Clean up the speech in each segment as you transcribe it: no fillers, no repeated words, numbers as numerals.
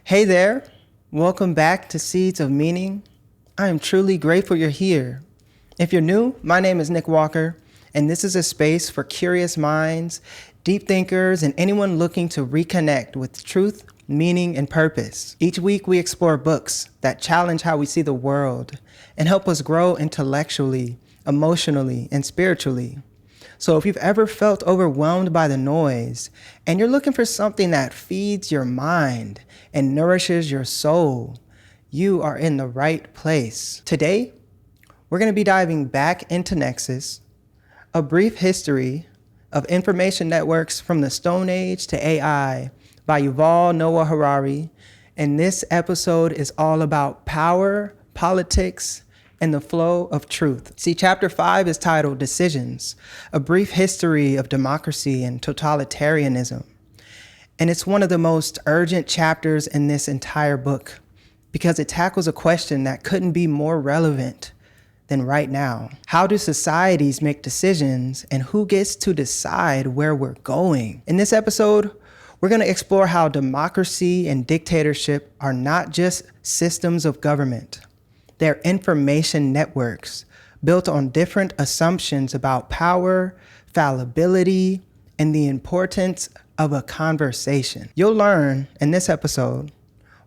Hey there, welcome back to Seeds of Meaning. I am truly grateful you're here. If you're new, my name is Nick Walker, and this is a space for curious minds, deep thinkers, and anyone looking to reconnect with truth, meaning, and purpose. Each week we explore books that challenge how we see the world and help us grow intellectually, emotionally, and spiritually. So if you've ever felt overwhelmed by the noise and you're looking for something that feeds your mind and nourishes your soul, you are in the right place. Today, we're going to be diving back into Nexus, a brief history of information networks from the Stone Age to AI by Yuval Noah Harari. And this episode is all about power, politics, and the flow of truth. See, chapter 5 is titled Decisions, a brief history of democracy and totalitarianism. And it's one of the most urgent chapters in this entire book because it tackles a question that couldn't be more relevant than right now. How do societies make decisions and who gets to decide where we're going? In this episode, we're going to explore how democracy and dictatorship are not just systems of government. They're information networks built on different assumptions about power, fallibility, and the importance of a conversation. You'll learn in this episode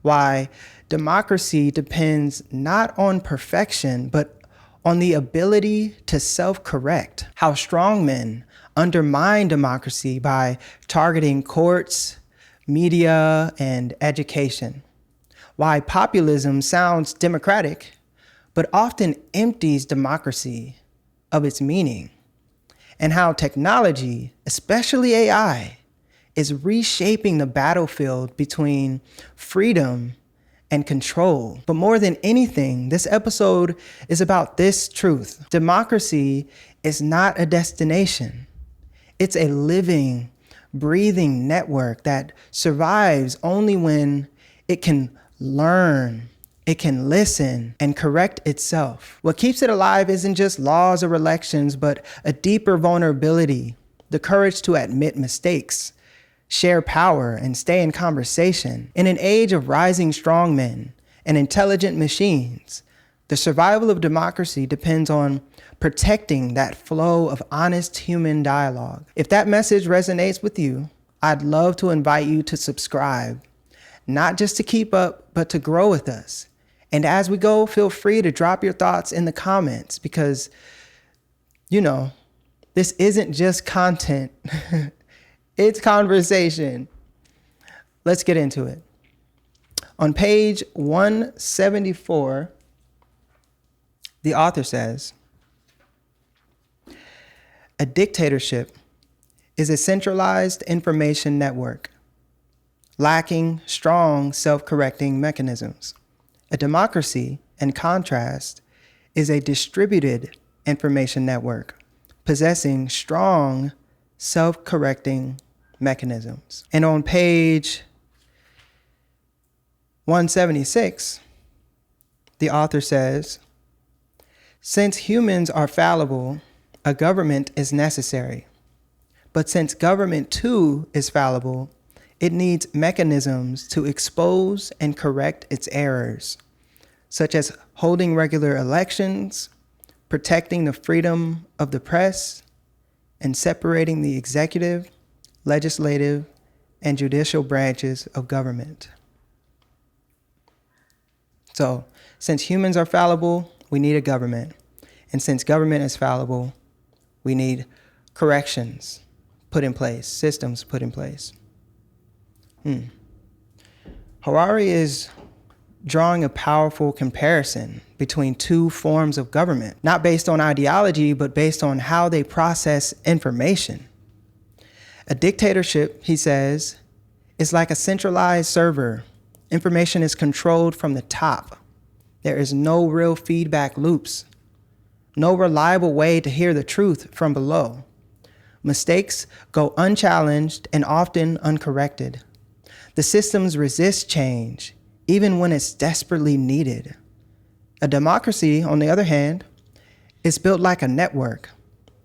why democracy depends not on perfection, but on the ability to self-correct, how strongmen undermine democracy by targeting courts, media, and education, why populism sounds democratic, but often empties democracy of its meaning, and how technology, especially AI, is reshaping the battlefield between freedom and control. But more than anything, this episode is about this truth. Democracy is not a destination. It's a living, breathing network that survives only when it can learn, it can listen, and correct itself. What keeps it alive isn't just laws or elections, but a deeper vulnerability, the courage to admit mistakes, share power, and stay in conversation. In an age of rising strongmen and intelligent machines, the survival of democracy depends on protecting that flow of honest human dialogue. If that message resonates with you, I'd love to invite you to subscribe, not just to keep up, but to grow with us. And as we go, feel free to drop your thoughts in the comments because, this isn't just content. It's conversation. Let's get into it. On page 174, the author says, a dictatorship is a centralized information network lacking strong self-correcting mechanisms. A democracy, in contrast, is a distributed information network possessing strong self-correcting mechanisms. And on page 176, the author says, since humans are fallible, a government is necessary. But since government too is fallible, it needs mechanisms to expose and correct its errors, such as holding regular elections, protecting the freedom of the press, and separating the executive, legislative, and judicial branches of government. So, since humans are fallible, we need a government. And since government is fallible, we need corrections put in place, systems put in place. Harari is drawing a powerful comparison between two forms of government, not based on ideology, but based on how they process information. A dictatorship, he says, is like a centralized server. Information is controlled from the top. There is no real feedback loops, no reliable way to hear the truth from below. Mistakes go unchallenged and often uncorrected. The systems resist change, even when it's desperately needed. A democracy, on the other hand, is built like a network.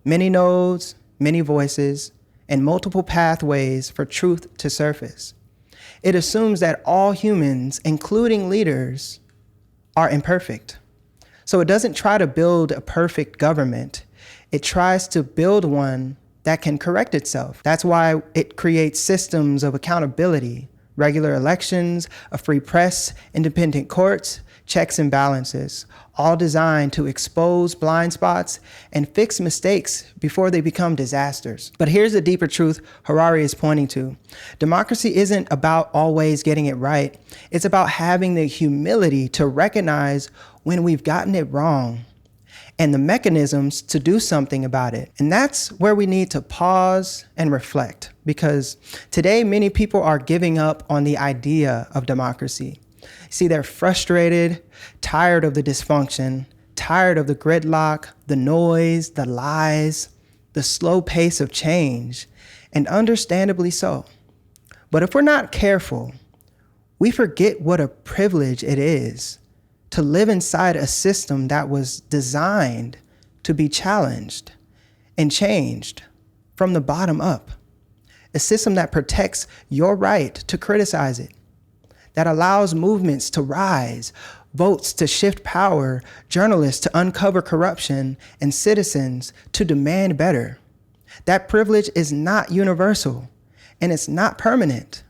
Many nodes, many voices, and multiple pathways for truth to surface. It assumes that all humans, including leaders, are imperfect. So it doesn't try to build a perfect government. It tries to build one that can correct itself. That's why it creates systems of accountability, regular elections, a free press, independent courts, checks and balances, all designed to expose blind spots and fix mistakes before they become disasters. But here's the deeper truth Harari is pointing to. Democracy isn't about always getting it right. It's about having the humility to recognize when we've gotten it wrong and the mechanisms to do something about it. And that's where we need to pause and reflect, because today many people are giving up on the idea of democracy. See, they're frustrated, tired of the dysfunction, tired of the gridlock, the noise, the lies, the slow pace of change, and understandably so. But if we're not careful, we forget what a privilege it is to live inside a system that was designed to be challenged and changed from the bottom up. A system that protects your right to criticize it, that allows movements to rise, votes to shift power, journalists to uncover corruption, and citizens to demand better. That privilege is not universal, and it's not permanent.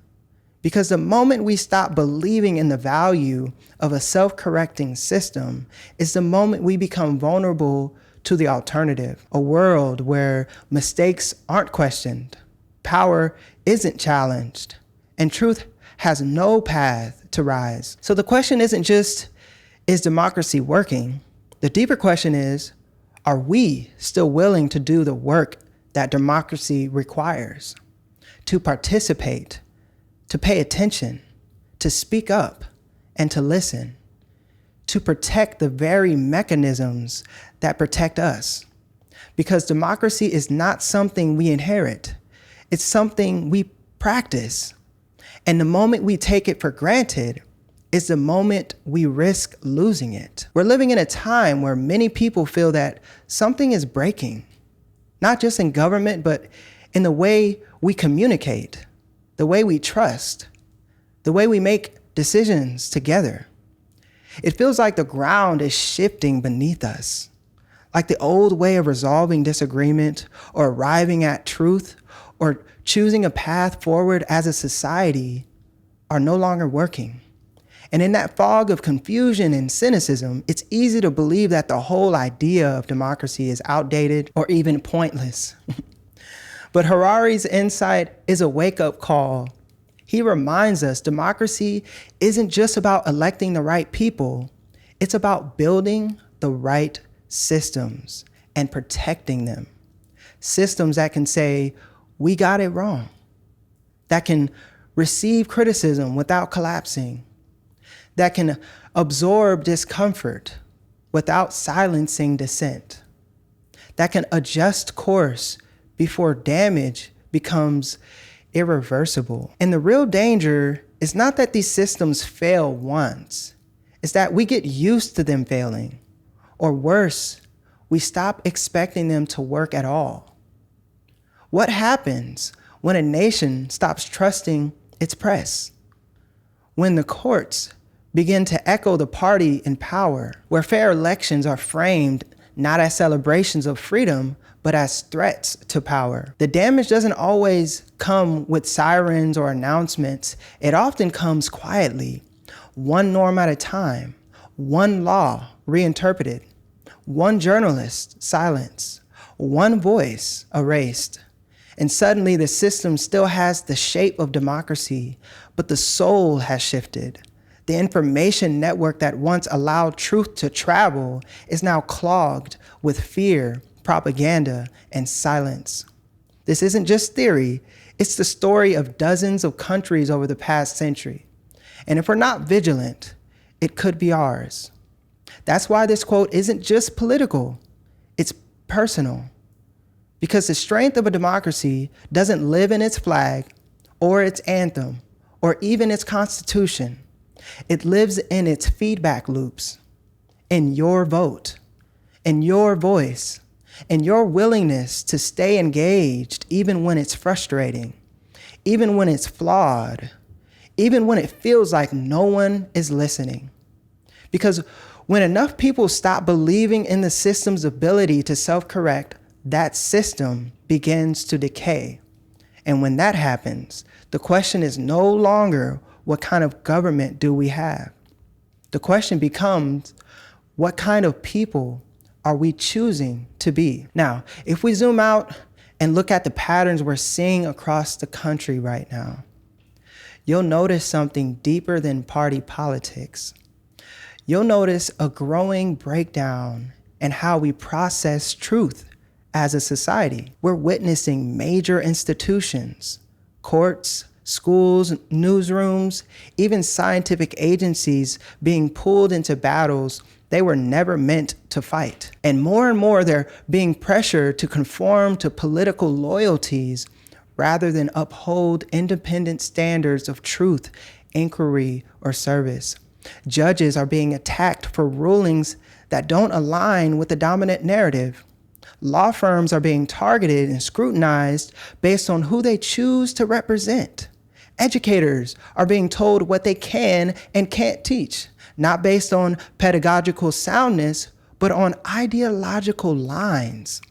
Because the moment we stop believing in the value of a self-correcting system is the moment we become vulnerable to the alternative, a world where mistakes aren't questioned, power isn't challenged, and truth has no path to rise. So the question isn't just, is democracy working? The deeper question is, are we still willing to do the work that democracy requires? To participate, to pay attention, to speak up, and to listen, to protect the very mechanisms that protect us. Because democracy is not something we inherit, it's something we practice. And the moment we take it for granted is the moment we risk losing it. We're living in a time where many people feel that something is breaking, not just in government, but in the way we communicate, the way we trust, the way we make decisions together. It feels like the ground is shifting beneath us, like the old way of resolving disagreement or arriving at truth or choosing a path forward as a society are no longer working. And in that fog of confusion and cynicism, it's easy to believe that the whole idea of democracy is outdated or even pointless. But Harari's insight is a wake-up call. He reminds us democracy isn't just about electing the right people, it's about building the right systems and protecting them. Systems that can say, we got it wrong, that can receive criticism without collapsing, that can absorb discomfort without silencing dissent, that can adjust course before damage becomes irreversible. And the real danger is not that these systems fail once, it's that we get used to them failing, or worse, we stop expecting them to work at all. What happens when a nation stops trusting its press? When the courts begin to echo the party in power, where fair elections are framed not as celebrations of freedom, but as threats to power. The damage doesn't always come with sirens or announcements. It often comes quietly, one norm at a time, one law reinterpreted, one journalist silenced, one voice erased. And suddenly the system still has the shape of democracy, but the soul has shifted. The information network that once allowed truth to travel is now clogged with fear, propaganda, and silence. This isn't just theory, it's the story of dozens of countries over the past century. And if we're not vigilant, it could be ours. That's why this quote isn't just political, it's personal. Because the strength of a democracy doesn't live in its flag or its anthem or even its constitution. It lives in its feedback loops, in your vote, in your voice, in your willingness to stay engaged even when it's frustrating, even when it's flawed, even when it feels like no one is listening. Because when enough people stop believing in the system's ability to self-correct, that system begins to decay. And when that happens, the question is no longer what kind of government do we have? The question becomes, what kind of people are we choosing to be? Now, if we zoom out and look at the patterns we're seeing across the country right now, you'll notice something deeper than party politics. You'll notice a growing breakdown in how we process truth as a society. We're witnessing major institutions, courts, schools, newsrooms, even scientific agencies being pulled into battles they were never meant to fight. And more, they're being pressured to conform to political loyalties rather than uphold independent standards of truth, inquiry, or service. Judges are being attacked for rulings that don't align with the dominant narrative. Law firms are being targeted and scrutinized based on who they choose to represent. Educators are being told what they can and can't teach, not based on pedagogical soundness, but on ideological lines.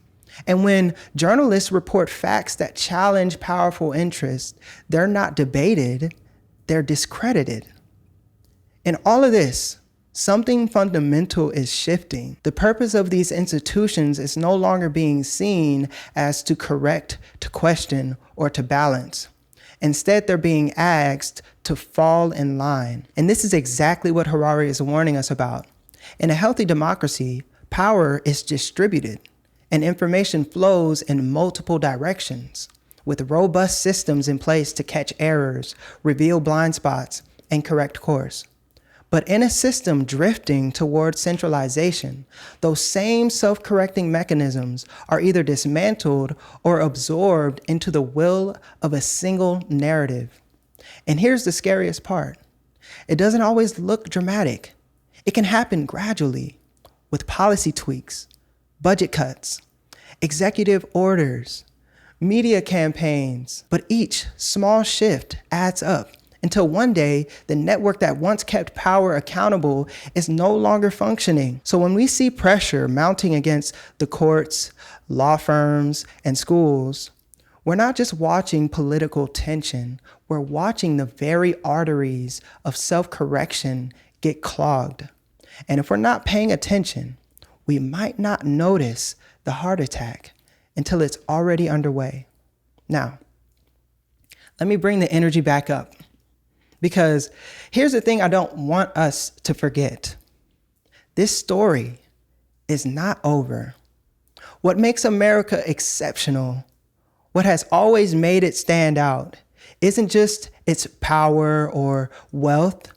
And when journalists report facts that challenge powerful interests, they're not debated, they're discredited. In all of this, something fundamental is shifting. The purpose of these institutions is no longer being seen as to correct, to question, or to balance. Instead, they're being asked to fall in line. And this is exactly what Harari is warning us about. In a healthy democracy, power is distributed and information flows in multiple directions, with robust systems in place to catch errors, reveal blind spots, and correct course. But in a system drifting towards centralization, those same self-correcting mechanisms are either dismantled or absorbed into the will of a single narrative. And here's the scariest part. It doesn't always look dramatic. It can happen gradually with policy tweaks, budget cuts, executive orders, media campaigns. But each small shift adds up until one day, the network that once kept power accountable is no longer functioning. So when we see pressure mounting against the courts, law firms, and schools, we're not just watching political tension, we're watching the very arteries of self-correction get clogged. And if we're not paying attention, we might not notice the heart attack until it's already underway. Now, let me bring the energy back up. Because here's the thing I don't want us to forget. This story is not over. What makes America exceptional, what has always made it stand out, isn't just its power or wealth.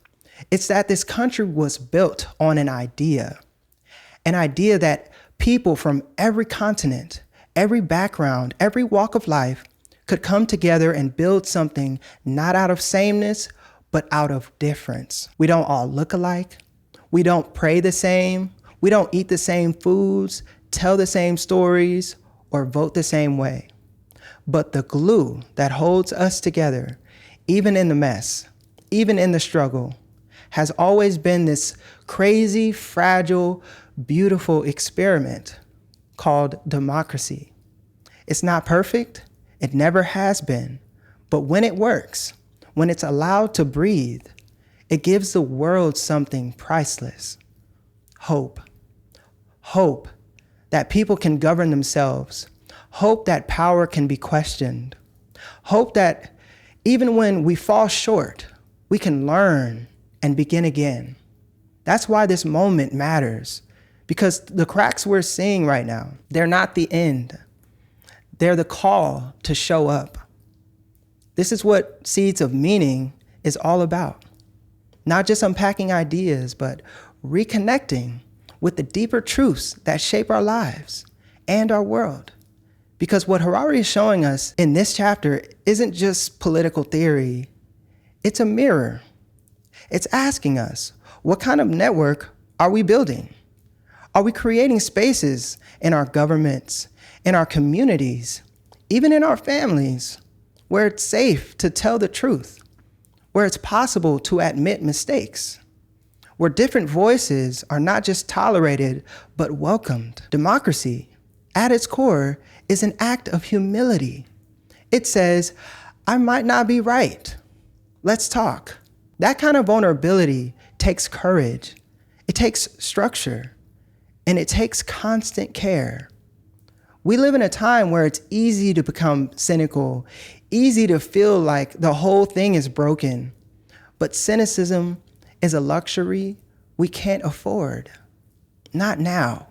It's that this country was built on an idea that people from every continent, every background, every walk of life could come together and build something not out of sameness, but out of difference. We don't all look alike. We don't pray the same. We don't eat the same foods, tell the same stories, or vote the same way. But the glue that holds us together, even in the mess, even in the struggle, has always been this crazy, fragile, beautiful experiment called democracy. It's not perfect. It never has been. But when it works, when it's allowed to breathe, it gives the world something priceless. Hope. Hope that people can govern themselves. Hope that power can be questioned. Hope that even when we fall short, we can learn and begin again. That's why this moment matters, because the cracks we're seeing right now, they're not the end. They're the call to show up. This is what Seeds of Meaning is all about. Not just unpacking ideas, but reconnecting with the deeper truths that shape our lives and our world. Because what Harari is showing us in this chapter isn't just political theory, it's a mirror. It's asking us, what kind of network are we building? Are we creating spaces in our governments, in our communities, even in our families, where it's safe to tell the truth, where it's possible to admit mistakes, where different voices are not just tolerated, but welcomed. Democracy, at its core, is an act of humility. It says, I might not be right. Let's talk. That kind of vulnerability takes courage. It takes structure, and it takes constant care. We live in a time where it's easy to become cynical, easy to feel like the whole thing is broken. But cynicism is a luxury we can't afford. Not now.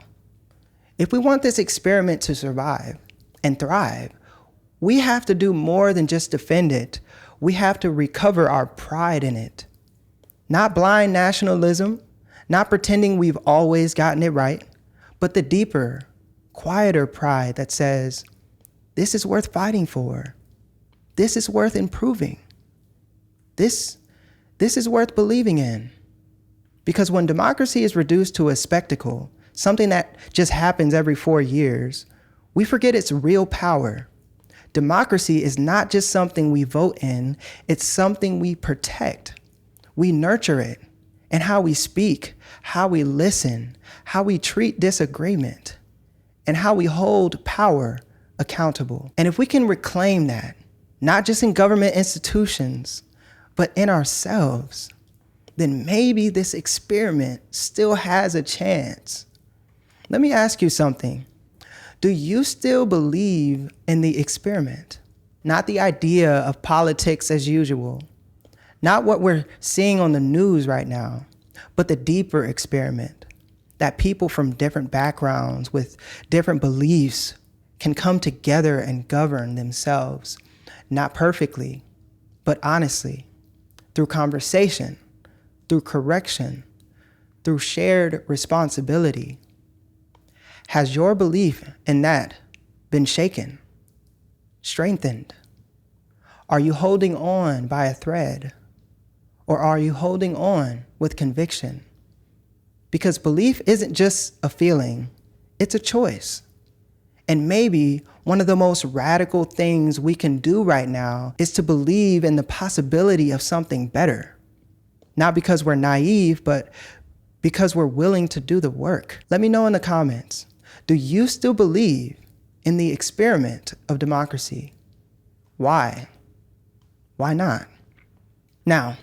If we want this experiment to survive and thrive, we have to do more than just defend it. We have to recover our pride in it. Not blind nationalism, not pretending we've always gotten it right, but the deeper, quieter pride that says, this is worth fighting for. This is worth improving. This is worth believing in. Because when democracy is reduced to a spectacle, something that just happens every 4 years, we forget its real power. Democracy is not just something we vote in, it's something we protect. We nurture it. And how we speak, how we listen, how we treat disagreement, and how we hold power accountable. And if we can reclaim that, not just in government institutions, but in ourselves, then maybe this experiment still has a chance. Let me ask you something. Do you still believe in the experiment? Not the idea of politics as usual, not what we're seeing on the news right now, but the deeper experiment that people from different backgrounds with different beliefs can come together and govern themselves, not perfectly, but honestly, through conversation, through correction, through shared responsibility. Has your belief in that been shaken, strengthened? Are you holding on by a thread? Or are you holding on with conviction? Because belief isn't just a feeling, it's a choice. And maybe one of the most radical things we can do right now is to believe in the possibility of something better. Not because we're naive, but because we're willing to do the work. Let me know in the comments. Do you still believe in the experiment of democracy? Why? Why not? Now,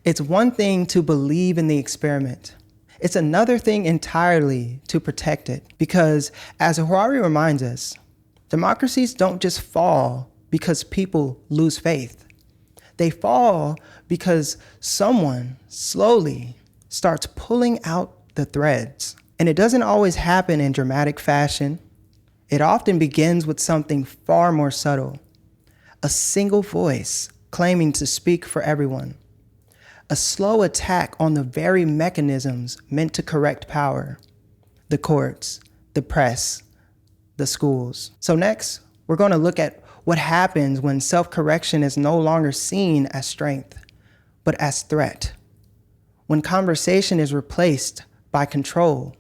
it's one thing to believe in the experiment. It's another thing entirely to protect it. Because as Harari reminds us, democracies don't just fall because people lose faith. They fall because someone slowly starts pulling out the threads. And it doesn't always happen in dramatic fashion. It often begins with something far more subtle. A single voice claiming to speak for everyone. A slow attack on the very mechanisms meant to correct power. The courts, the press, the schools. So next, we're going to look at what happens when self-correction is no longer seen as strength, but as threat. When conversation is replaced by control.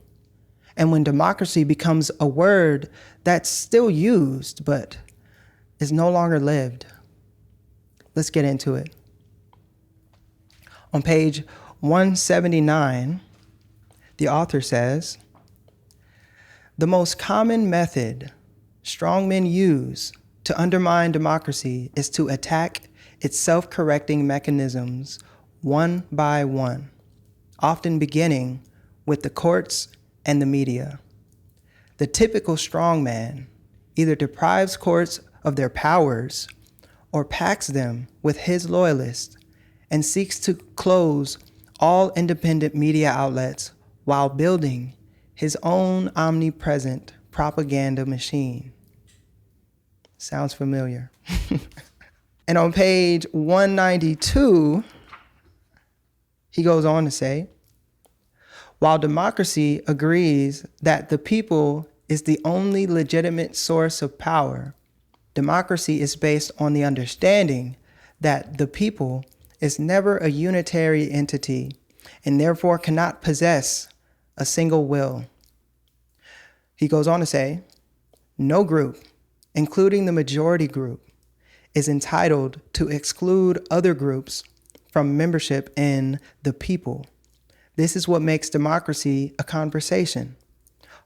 And when democracy becomes a word that's still used, but is no longer lived. Let's get into it. On page 179, the author says, the most common method strongmen use to undermine democracy is to attack its self-correcting mechanisms one by one, often beginning with the courts and the media. The typical strongman either deprives courts of their powers or packs them with his loyalists and seeks to close all independent media outlets while building his own omnipresent propaganda machine. Sounds familiar. And on page 192, he goes on to say, while democracy agrees that the people is the only legitimate source of power, democracy is based on the understanding that the people is never a unitary entity and therefore cannot possess a single will. He goes on to say, no group, including the majority group, is entitled to exclude other groups from membership in the people. This is what makes democracy a conversation.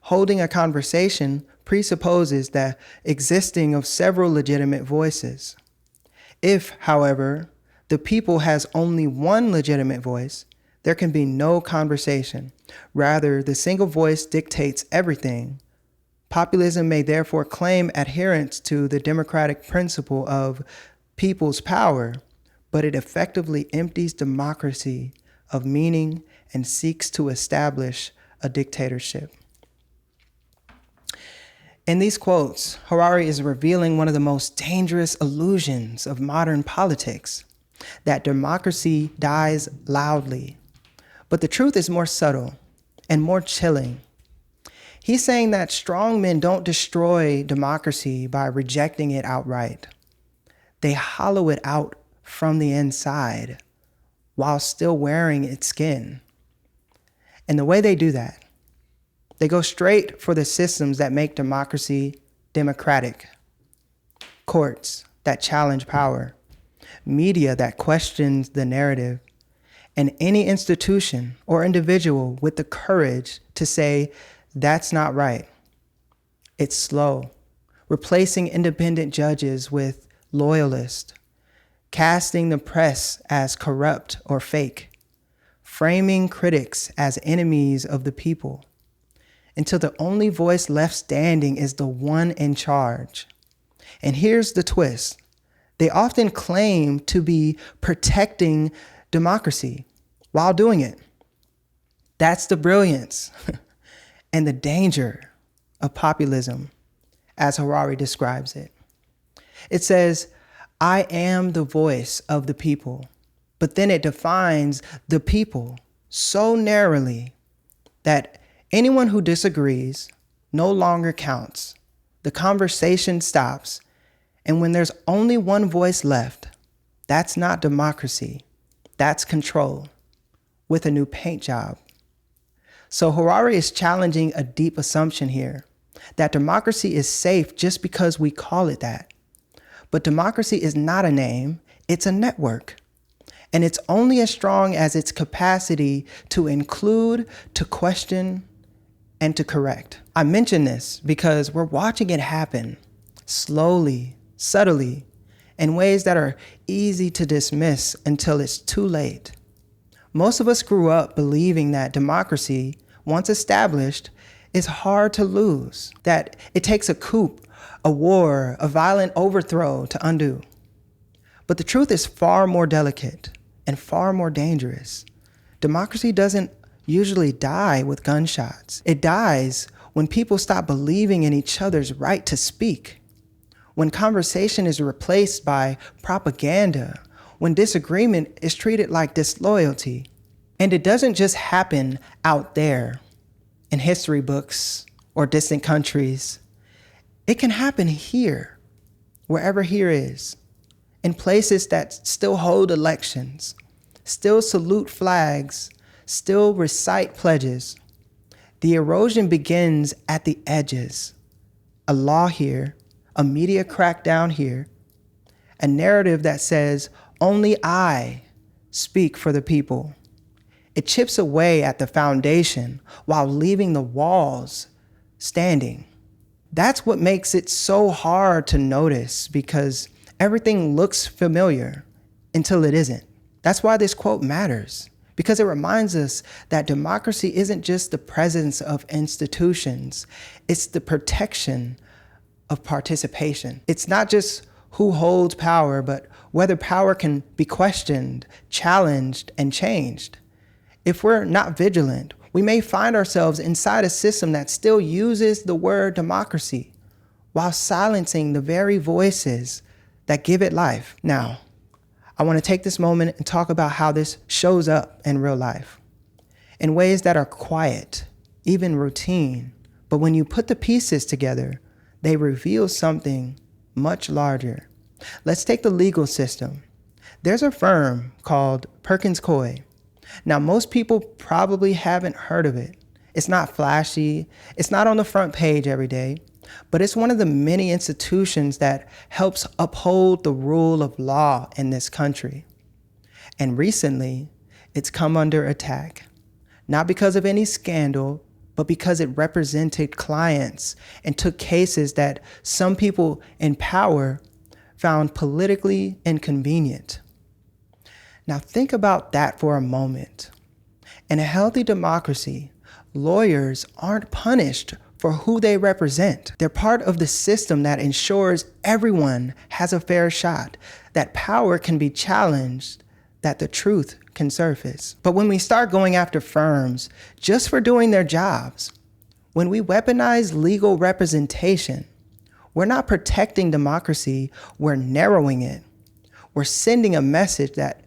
Holding a conversation presupposes the existing of several legitimate voices. If, however, the people has only one legitimate voice, there can be no conversation. Rather, the single voice dictates everything. Populism may therefore claim adherence to the democratic principle of people's power, but it effectively empties democracy of meaning and seeks to establish a dictatorship. In these quotes, Harari is revealing one of the most dangerous illusions of modern politics, that democracy dies loudly. But the truth is more subtle and more chilling. He's saying that strong men don't destroy democracy by rejecting it outright. They hollow it out from the inside while still wearing its skin. And the way they do that, they go straight for the systems that make democracy democratic. Courts that challenge power, media that questions the narrative, and any institution or individual with the courage to say, that's not right. It's slow, replacing independent judges with loyalists, casting the press as corrupt or fake, framing critics as enemies of the people, until the only voice left standing is the one in charge. And here's the twist. They often claim to be protecting democracy while doing it. That's the brilliance and the danger of populism, as Harari describes it. It says, I am the voice of the people, but then it defines the people so narrowly that anyone who disagrees no longer counts. The conversation stops, and when there's only one voice left, that's not democracy, that's control, with a new paint job. So Harari is challenging a deep assumption here, that democracy is safe just because we call it that. But democracy is not a name, it's a network. And it's only as strong as its capacity to include, to question, and to correct. I mention this because we're watching it happen slowly, subtly, in ways that are easy to dismiss until it's too late. Most of us grew up believing that democracy, once established, is hard to lose, that it takes a coup, a war, a violent overthrow to undo. But the truth is far more delicate and far more dangerous. Democracy doesn't usually die with gunshots. It dies when people stop believing in each other's right to speak, when conversation is replaced by propaganda, when disagreement is treated like disloyalty. And it doesn't just happen out there in history books or distant countries. It can happen here, wherever here is, in places that still hold elections, still salute flags, still recite pledges. The erosion begins at the edges. A law here, a media crackdown here, a narrative that says, only I speak for the people. It chips away at the foundation while leaving the walls standing. That's what makes it so hard to notice, because everything looks familiar until it isn't. That's why this quote matters, because it reminds us that democracy isn't just the presence of institutions, it's the protection of participation. It's not just who holds power, but whether power can be questioned, challenged, and changed. If we're not vigilant, we may find ourselves inside a system that still uses the word democracy while silencing the very voices that give it life. Now, I want to take this moment and talk about how this shows up in real life in ways that are quiet, even routine. But when you put the pieces together, they reveal something much larger. Let's take the legal system. There's a firm called Perkins Coie. Now, most people probably haven't heard of it. It's not flashy. It's not on the front page every day, but it's one of the many institutions that helps uphold the rule of law in this country. And recently, it's come under attack. Not because of any scandal, but because it represented clients and took cases that some people in power found politically inconvenient. Now think about that for a moment. In a healthy democracy, lawyers aren't punished for who they represent. They're part of the system that ensures everyone has a fair shot, that power can be challenged, that the truth can surface. But when we start going after firms just for doing their jobs, when we weaponize legal representation, we're not protecting democracy, we're narrowing it. We're sending a message that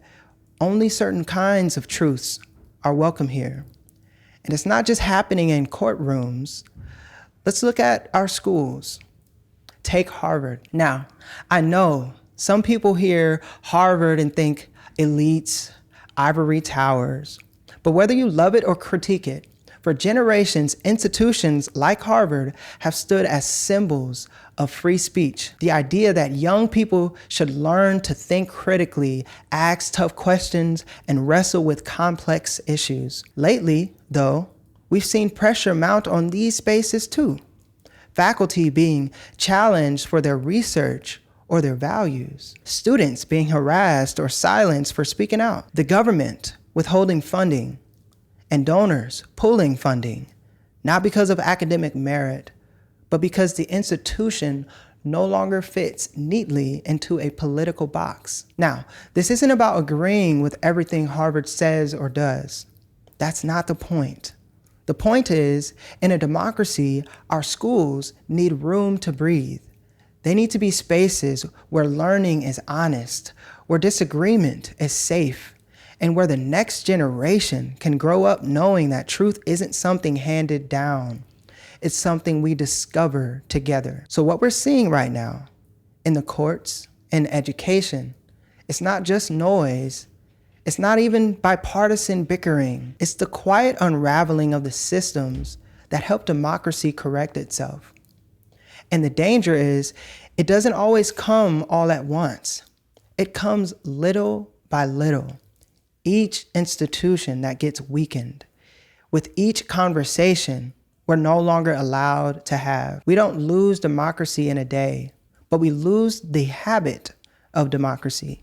only certain kinds of truths are welcome here. And it's not just happening in courtrooms. Let's look at our schools. Take Harvard. Now, I know some people hear Harvard and think elites, ivory towers. But whether you love it or critique it, for generations, institutions like Harvard have stood as symbols of free speech. The idea that young people should learn to think critically, ask tough questions, and wrestle with complex issues. Lately, though, we've seen pressure mount on these spaces too. Faculty being challenged for their research or their values. Students being harassed or silenced for speaking out. The government withholding funding and donors pulling funding, not because of academic merit, but because the institution no longer fits neatly into a political box. Now, this isn't about agreeing with everything Harvard says or does. That's not the point. The point is, in a democracy, our schools need room to breathe. They need to be spaces where learning is honest, where disagreement is safe, and where the next generation can grow up knowing that truth isn't something handed down. It's something we discover together. So what we're seeing right now in the courts and education, it's not just noise. It's not even bipartisan bickering. It's the quiet unraveling of the systems that help democracy correct itself. And the danger is, it doesn't always come all at once. It comes little by little. Each institution that gets weakened, with each conversation we're no longer allowed to have. We don't lose democracy in a day, but we lose the habit of democracy.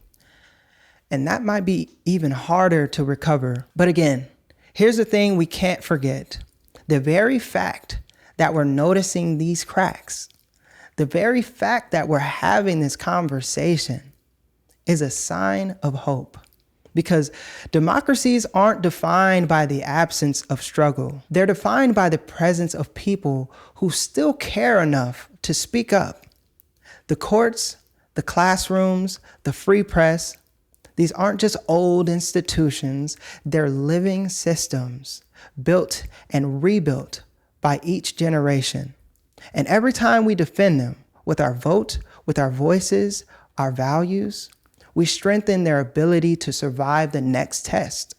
And that might be even harder to recover. But again, here's the thing we can't forget. The very fact that we're noticing these cracks, the very fact that we're having this conversation is a sign of hope. Because democracies aren't defined by the absence of struggle. They're defined by the presence of people who still care enough to speak up. The courts, the classrooms, the free press, these aren't just old institutions, they're living systems built and rebuilt by each generation. And every time we defend them with our vote, with our voices, our values, we strengthen their ability to survive the next test.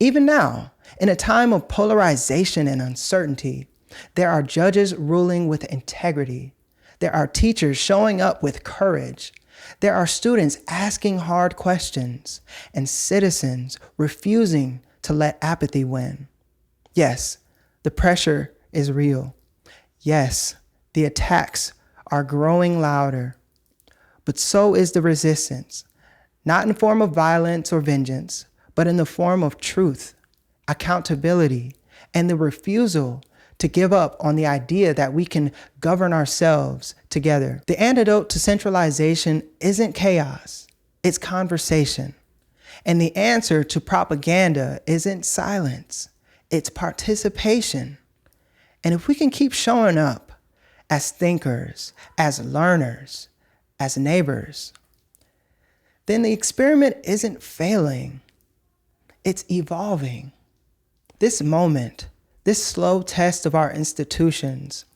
Even now, in a time of polarization and uncertainty, there are judges ruling with integrity. There are teachers showing up with courage. There are students asking hard questions and citizens refusing to let apathy win. Yes, the pressure is real. Yes, the attacks are growing louder, but so is the resistance. Not in the form of violence or vengeance, but in the form of truth, accountability, and the refusal to give up on the idea that we can govern ourselves together. The antidote to centralization isn't chaos, it's conversation. And the answer to propaganda isn't silence, it's participation. And if we can keep showing up as thinkers, as learners, as neighbors, then the experiment isn't failing, it's evolving. This moment, this slow test of our institutions,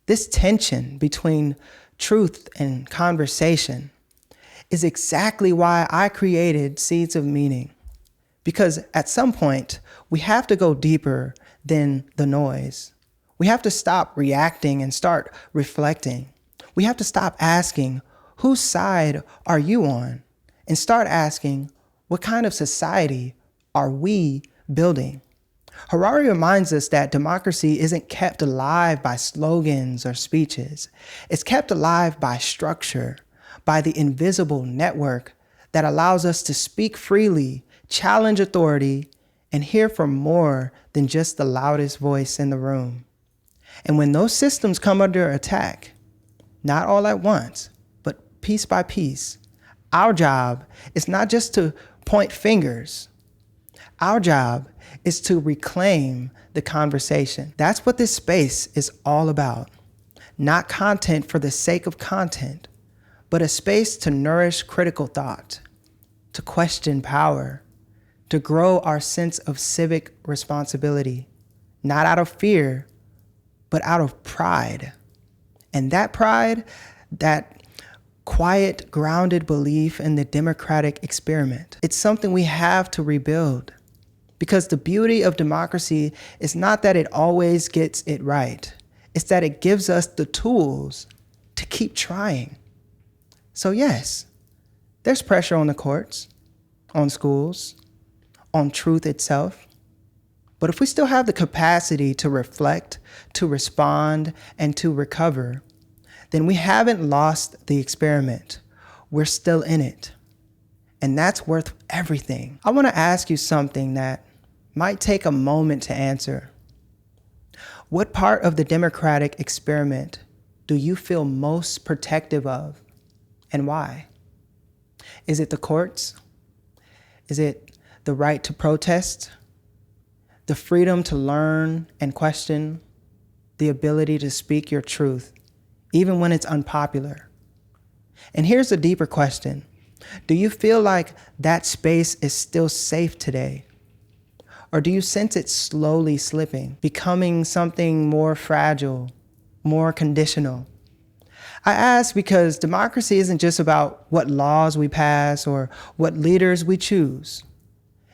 this tension between truth and conversation is exactly why I created Seeds of Meaning. Because at some point, we have to go deeper than the noise. We have to stop reacting and start reflecting. We have to stop asking, whose side are you on? And start asking, What kind of society are we building? Harari reminds us that democracy isn't kept alive by slogans or speeches. It's kept alive by structure, by the invisible network that allows us to speak freely, challenge authority, and hear from more than just the loudest voice in the room. And when those systems come under attack, not all at once, but piece by piece, our job is not just to point fingers. Our job is to reclaim the conversation. That's what this space is all about. Not content for the sake of content, but a space to nourish critical thought, to question power, to grow our sense of civic responsibility, not out of fear, but out of pride. And that pride, that quiet, grounded belief in the democratic experiment, it's something we have to rebuild. Because the beauty of democracy is not that it always gets it right. It's that it gives us the tools to keep trying. So yes, there's pressure on the courts, on schools, on truth itself. But if we still have the capacity to reflect, to respond, and to recover, then we haven't lost the experiment. We're still in it. And that's worth everything. I want to ask you something that might take a moment to answer. What part of the democratic experiment do you feel most protective of, and why? Is it the courts? Is it the right to protest? The freedom to learn and question? The ability to speak your truth, even when it's unpopular? And here's a deeper question. Do you feel like that space is still safe today? Or do you sense it slowly slipping, becoming something more fragile, more conditional? I ask because democracy isn't just about what laws we pass or what leaders we choose.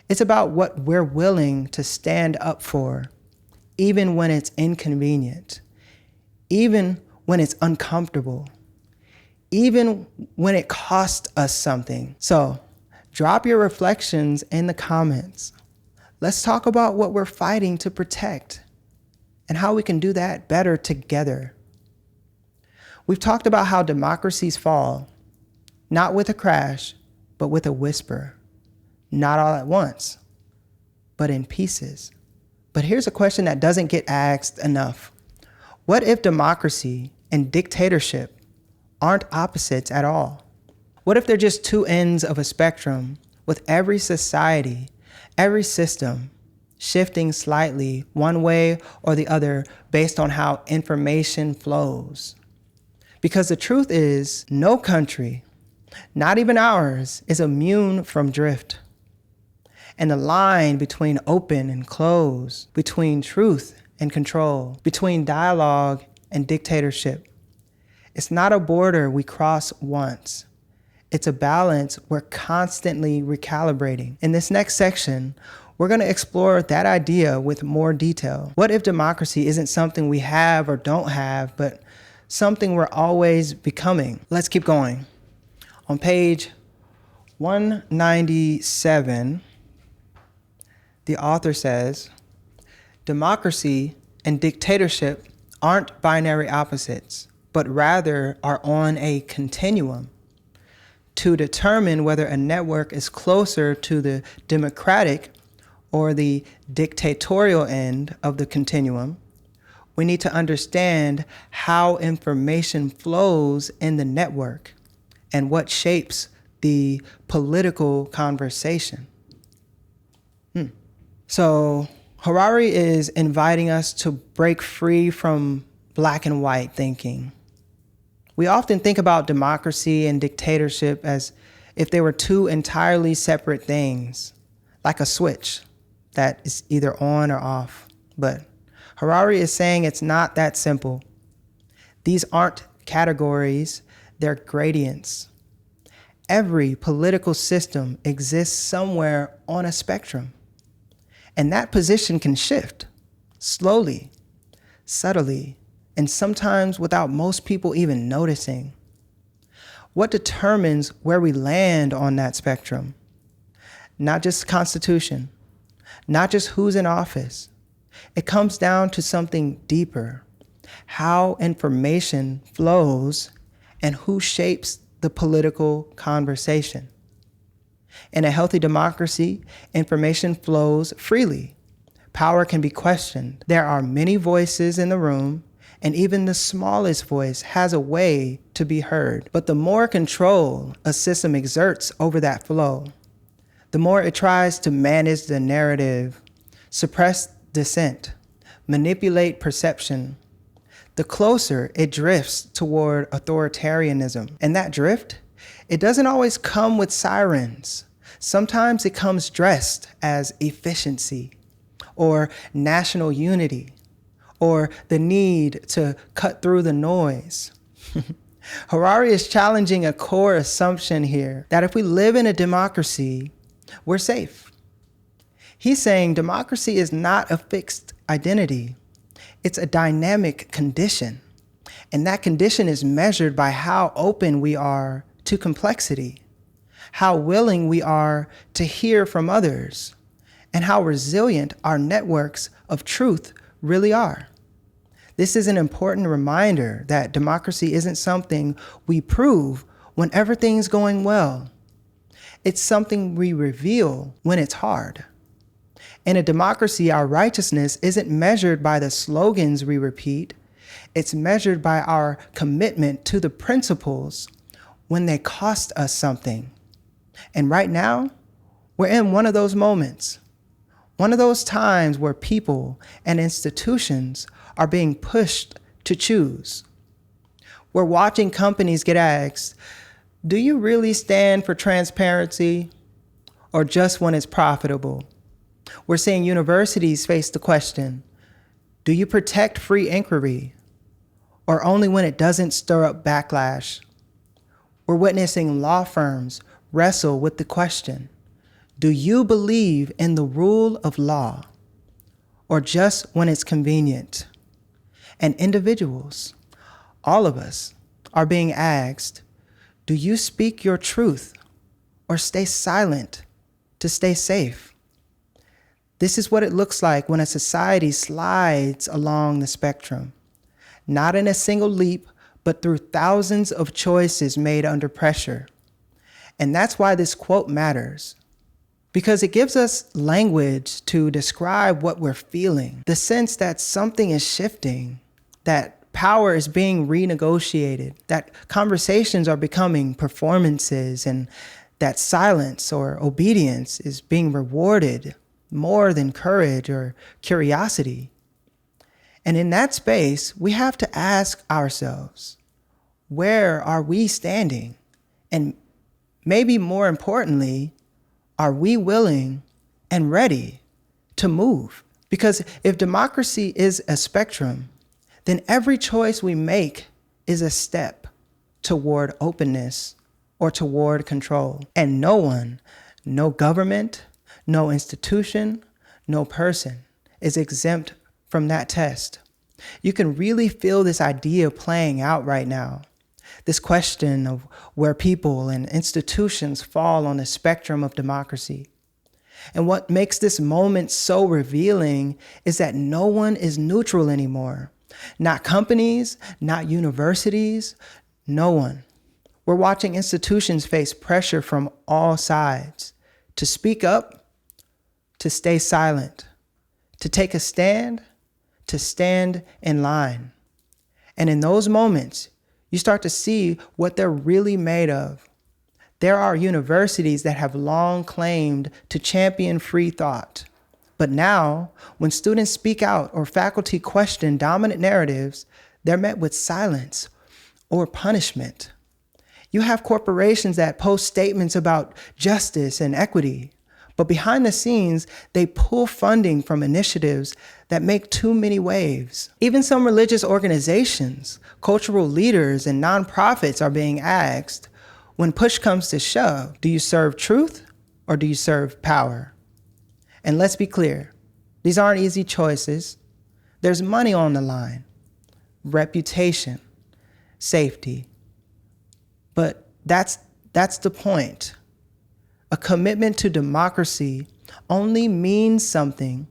It's about what we're willing to stand up for, even when it's inconvenient, even when it's uncomfortable, even when it costs us something. So drop your reflections in the comments. Let's talk about what we're fighting to protect and how we can do that better together. We've talked about how democracies fall, not with a crash, but with a whisper. Not all at once, but in pieces. But here's a question that doesn't get asked enough. What if democracy and dictatorship aren't opposites at all? What if they're just two ends of a spectrum, with every society, every system shifting slightly one way or the other based on how information flows? Because the truth is, no country, not even ours, is immune from drift. And the line between open and close, between truth and control, between dialogue and dictatorship, it's not a border we cross once. It's a balance we're constantly recalibrating. In this next section, we're going to explore that idea with more detail. What if democracy isn't something we have or don't have, but something we're always becoming? Let's keep going. On page 197, the author says, democracy and dictatorship aren't binary opposites, but rather are on a continuum. To determine whether a network is closer to the democratic or the dictatorial end of the continuum, we need to understand how information flows in the network and what shapes the political conversation. So Harari is inviting us to break free from black and white thinking. We often think about democracy and dictatorship as if they were two entirely separate things, like a switch that is either on or off. But Harari is saying it's not that simple. These aren't categories, they're gradients. Every political system exists somewhere on a spectrum. And that position can shift slowly, subtly, and sometimes without most people even noticing. What determines where we land on that spectrum? not just Constitution, not just who's in office. It comes down to something deeper: how information flows and who shapes the political conversation. In a healthy democracy, information flows freely. Power can be questioned. There are many voices in the room, and even the smallest voice has a way to be heard. But the more control a system exerts over that flow, the more it tries to manage the narrative, suppress dissent, manipulate perception, the closer it drifts toward authoritarianism. And that drift, it doesn't always come with sirens. Sometimes it comes dressed as efficiency or national unity or the need to cut through the noise. Harari is challenging a core assumption here that if we live in a democracy, we're safe. He's saying democracy is not a fixed identity. It's a dynamic condition. And that condition is measured by how open we are to complexity, how willing we are to hear from others, and how resilient our networks of truth really are. This is an important reminder that democracy isn't something we prove when everything's going well. It's something we reveal when it's hard. In a democracy, our righteousness isn't measured by the slogans we repeat. It's measured by our commitment to the principles when they cost us something. And right now, we're in one of those moments, one of those times where people and institutions are being pushed to choose. We're watching companies get asked, do you really stand for transparency or just when it's profitable? We're seeing universities face the question, do you protect free inquiry or only when it doesn't stir up backlash? We're witnessing law firms wrestle with the question, do you believe in the rule of law or just when it's convenient? And individuals, all of us, are being asked, do you speak your truth or stay silent to stay safe? This is what it looks like when a society slides along the spectrum, not in a single leap, but through thousands of choices made under pressure. And that's why this quote matters, because it gives us language to describe what we're feeling, the sense that something is shifting, that power is being renegotiated, that conversations are becoming performances, and that silence or obedience is being rewarded more than courage or curiosity. And in that space, we have to ask ourselves, where are we standing? And maybe more importantly, are we willing and ready to move? Because if democracy is a spectrum, then every choice we make is a step toward openness or toward control. And no one, no government, no institution, no person is exempt from that test. You can really feel this idea playing out right now. This question of where people and institutions fall on the spectrum of democracy. And what makes this moment so revealing is that no one is neutral anymore. Not companies, not universities, no one. We're watching institutions face pressure from all sides to speak up, to stay silent, to take a stand, to stand in line. And in those moments, you start to see what they're really made of. There are universities that have long claimed to champion free thought. But now, when students speak out or faculty question dominant narratives, they're met with silence or punishment. You have corporations that post statements about justice and equity, but behind the scenes, they pull funding from initiatives that make too many waves. Even some religious organizations, cultural leaders, and nonprofits are being asked, when push comes to shove, do you serve truth or do you serve power? And let's be clear, these aren't easy choices. There's money on the line, reputation, safety. But that's the point. A commitment to democracy only means something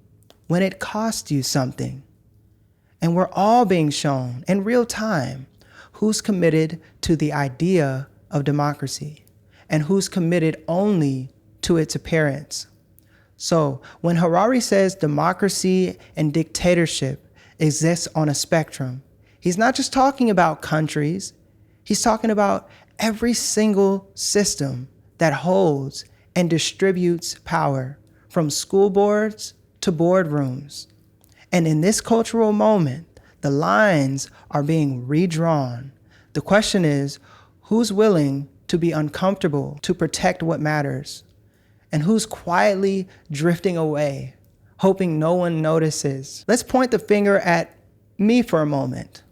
when it costs you something. And we're all being shown in real time who's committed to the idea of democracy and who's committed only to its appearance. So when Harari says democracy and dictatorship exists on a spectrum, he's not just talking about countries, he's talking about every single system that holds and distributes power, from school boards to boardrooms. And in this cultural moment, the lines are being redrawn. The question is, who's willing to be uncomfortable to protect what matters? And who's quietly drifting away, hoping no one notices? Let's point the finger at me for a moment.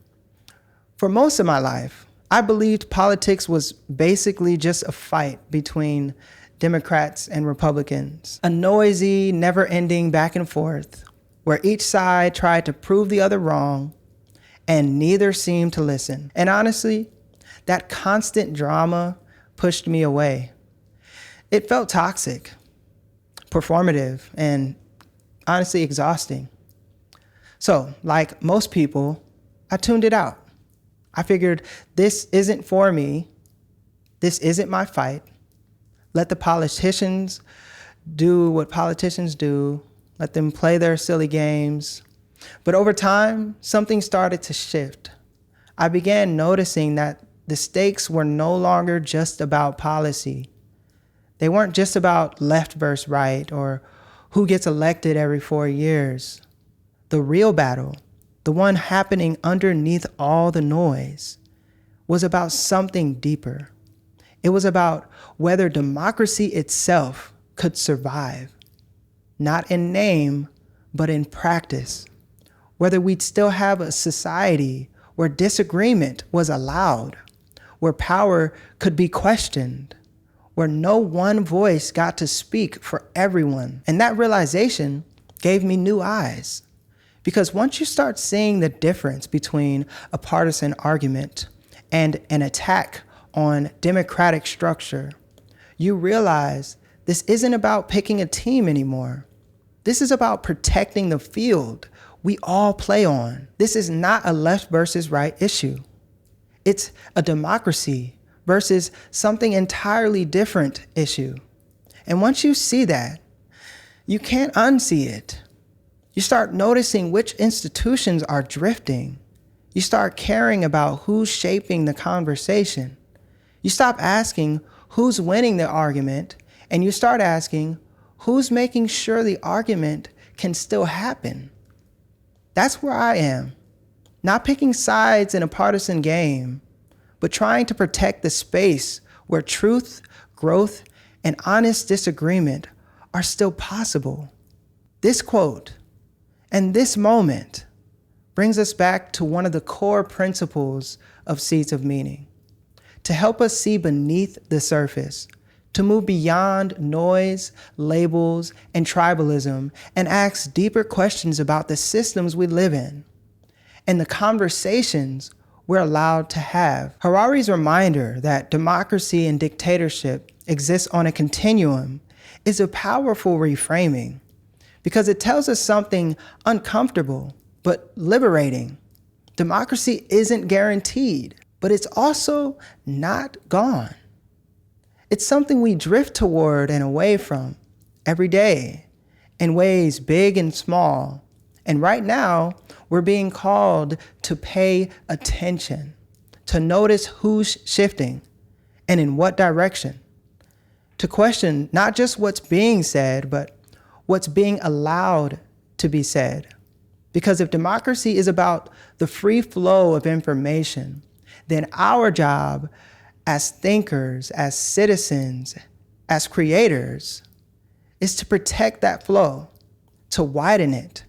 For most of my life, I believed politics was basically just a fight between Democrats and Republicans, a noisy, never-ending back and forth where each side tried to prove the other wrong and neither seemed to listen. And honestly, that constant drama pushed me away. It felt toxic, performative, and honestly exhausting. So, like most people, I tuned it out. I figured this isn't for me. This isn't my fight. Let the politicians do what politicians do. Let them play their silly games. But over time, something started to shift. I began noticing that the stakes were no longer just about policy. They weren't just about left versus right or who gets elected every 4 years. The real battle, the one happening underneath all the noise, was about something deeper. It was about whether democracy itself could survive, not in name, but in practice. Whether we'd still have a society where disagreement was allowed, where power could be questioned, where no one voice got to speak for everyone. And that realization gave me new eyes. Because once you start seeing the difference between a partisan argument and an attack on democratic structure, you realize this isn't about picking a team anymore. This is about protecting the field we all play on. This is not a left versus right issue. It's a democracy versus something entirely different issue. And once you see that, you can't unsee it. You start noticing which institutions are drifting. You start caring about who's shaping the conversation. You stop asking who's winning the argument, and you start asking who's making sure the argument can still happen. That's where I am. Not picking sides in a partisan game, but trying to protect the space where truth, growth, and honest disagreement are still possible. This quote and this moment brings us back to one of the core principles of Seeds of Meaning, to help us see beneath the surface, to move beyond noise, labels, and tribalism, and ask deeper questions about the systems we live in and the conversations we're allowed to have. Harari's reminder that democracy and dictatorship exist on a continuum is a powerful reframing because it tells us something uncomfortable but liberating. Democracy isn't guaranteed, but it's also not gone. It's something we drift toward and away from every day in ways big and small. And right now, we're being called to pay attention, to notice who's shifting and in what direction, to question not just what's being said, but what's being allowed to be said. Because if democracy is about the free flow of information, then our job as thinkers, as citizens, as creators, is to protect that flow, to widen it,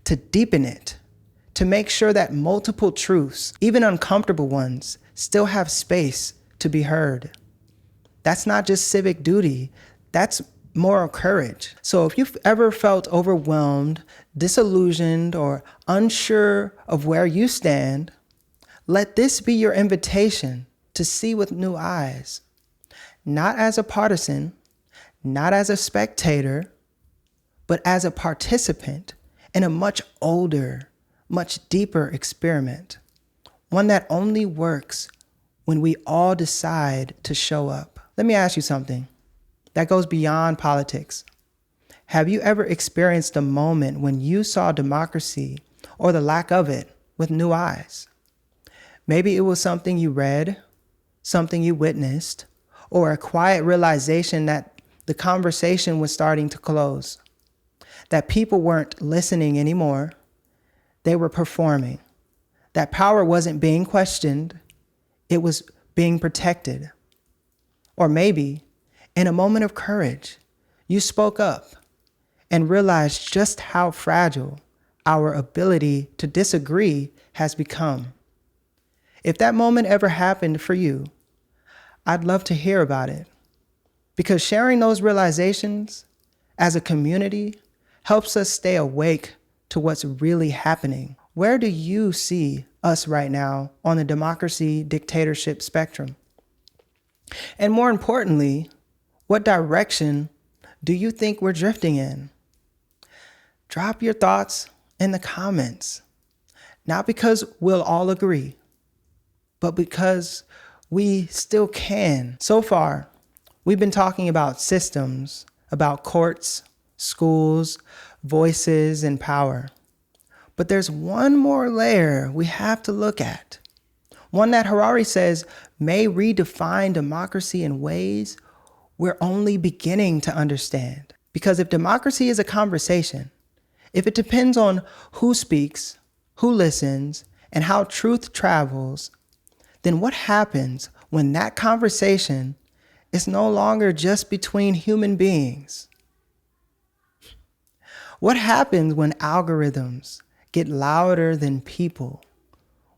to deepen it, to make sure that multiple truths, even uncomfortable ones, still have space to be heard. That's not just civic duty, that's moral courage. So if you've ever felt overwhelmed, disillusioned, or unsure of where you stand, let this be your invitation to see with new eyes, not as a partisan, not as a spectator, but as a participant in a much older, much deeper experiment, one that only works when we all decide to show up. Let me ask you something that goes beyond politics. Have you ever experienced a moment when you saw democracy or the lack of it with new eyes? Maybe it was something you read, something you witnessed, or a quiet realization that the conversation was starting to close, that people weren't listening anymore, they were performing, that power wasn't being questioned, it was being protected. Or maybe, in a moment of courage, you spoke up and realized just how fragile our ability to disagree has become. If that moment ever happened for you, I'd love to hear about it, because sharing those realizations as a community helps us stay awake to what's really happening. Where do you see us right now on the democracy dictatorship spectrum? And more importantly, what direction do you think we're drifting in? Drop your thoughts in the comments, not because we'll all agree, but because we still can. So far, we've been talking about systems, about courts, schools, voices, and power. But there's one more layer we have to look at, one that Harari says may redefine democracy in ways we're only beginning to understand. Because if democracy is a conversation, if it depends on who speaks, who listens, and how truth travels, then what happens when that conversation is no longer just between human beings? What happens when algorithms get louder than people?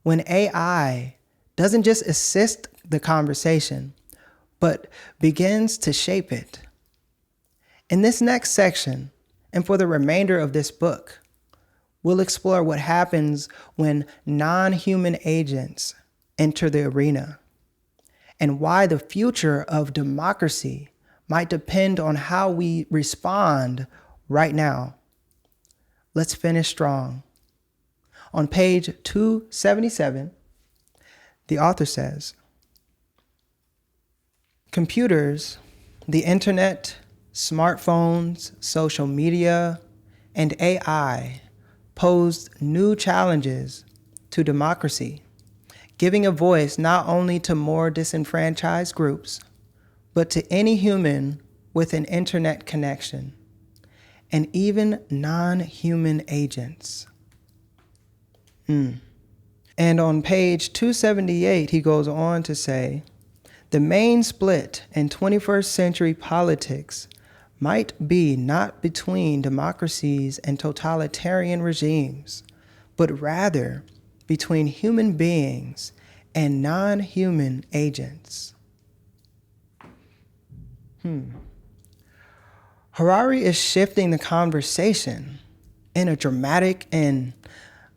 When AI doesn't just assist the conversation, but begins to shape it? In this next section, and for the remainder of this book, we'll explore what happens when non-human agents enter the arena, and why the future of democracy might depend on how we respond right now. Let's finish strong. On page 277, the author says, computers, the internet, smartphones, social media, and AI posed new challenges to democracy, giving a voice not only to more disenfranchised groups, but to any human with an internet connection, and even non-human agents. And on page 278, he goes on to say, the main split in 21st century politics might be not between democracies and totalitarian regimes, but rather between human beings and non-human agents. Harari is shifting the conversation in a dramatic and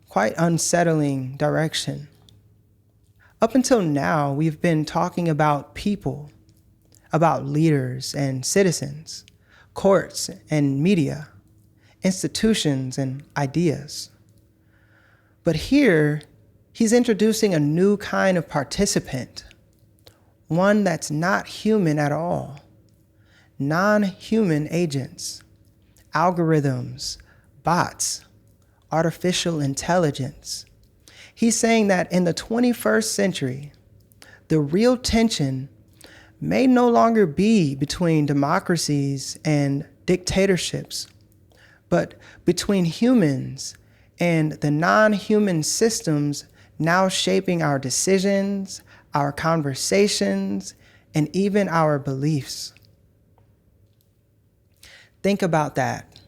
quite unsettling direction. Up until now, we've been talking about people, about leaders and citizens, courts and media, institutions and ideas. But here, he's introducing a new kind of participant, one that's not human at all. Non-human agents, algorithms, bots, artificial intelligence. He's saying that in the 21st century, the real tension may no longer be between democracies and dictatorships, but between humans and the non-human systems now shaping our decisions, our conversations, and even our beliefs. Think about that.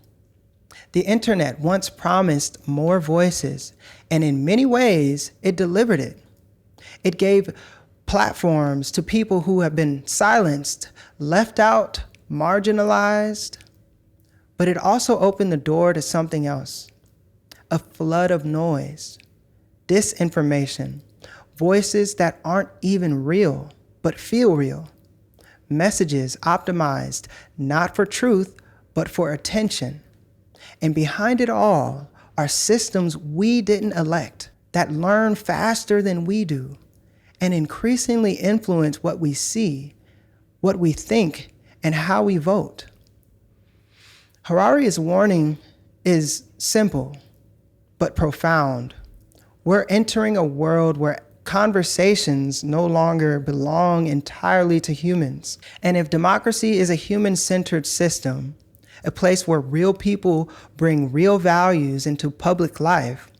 The internet once promised more voices, and in many ways, it delivered it. It gave platforms to people who have been silenced, left out, marginalized, but it also opened the door to something else, a flood of noise, disinformation, voices that aren't even real, but feel real, messages optimized not for truth, but for attention. And behind it all are systems we didn't elect that learn faster than we do and increasingly influence what we see, what we think, and how we vote. Harari's warning is simple, but profound. We're entering a world where conversations no longer belong entirely to humans. And if democracy is a human-centered system, a place where real people bring real values into public life,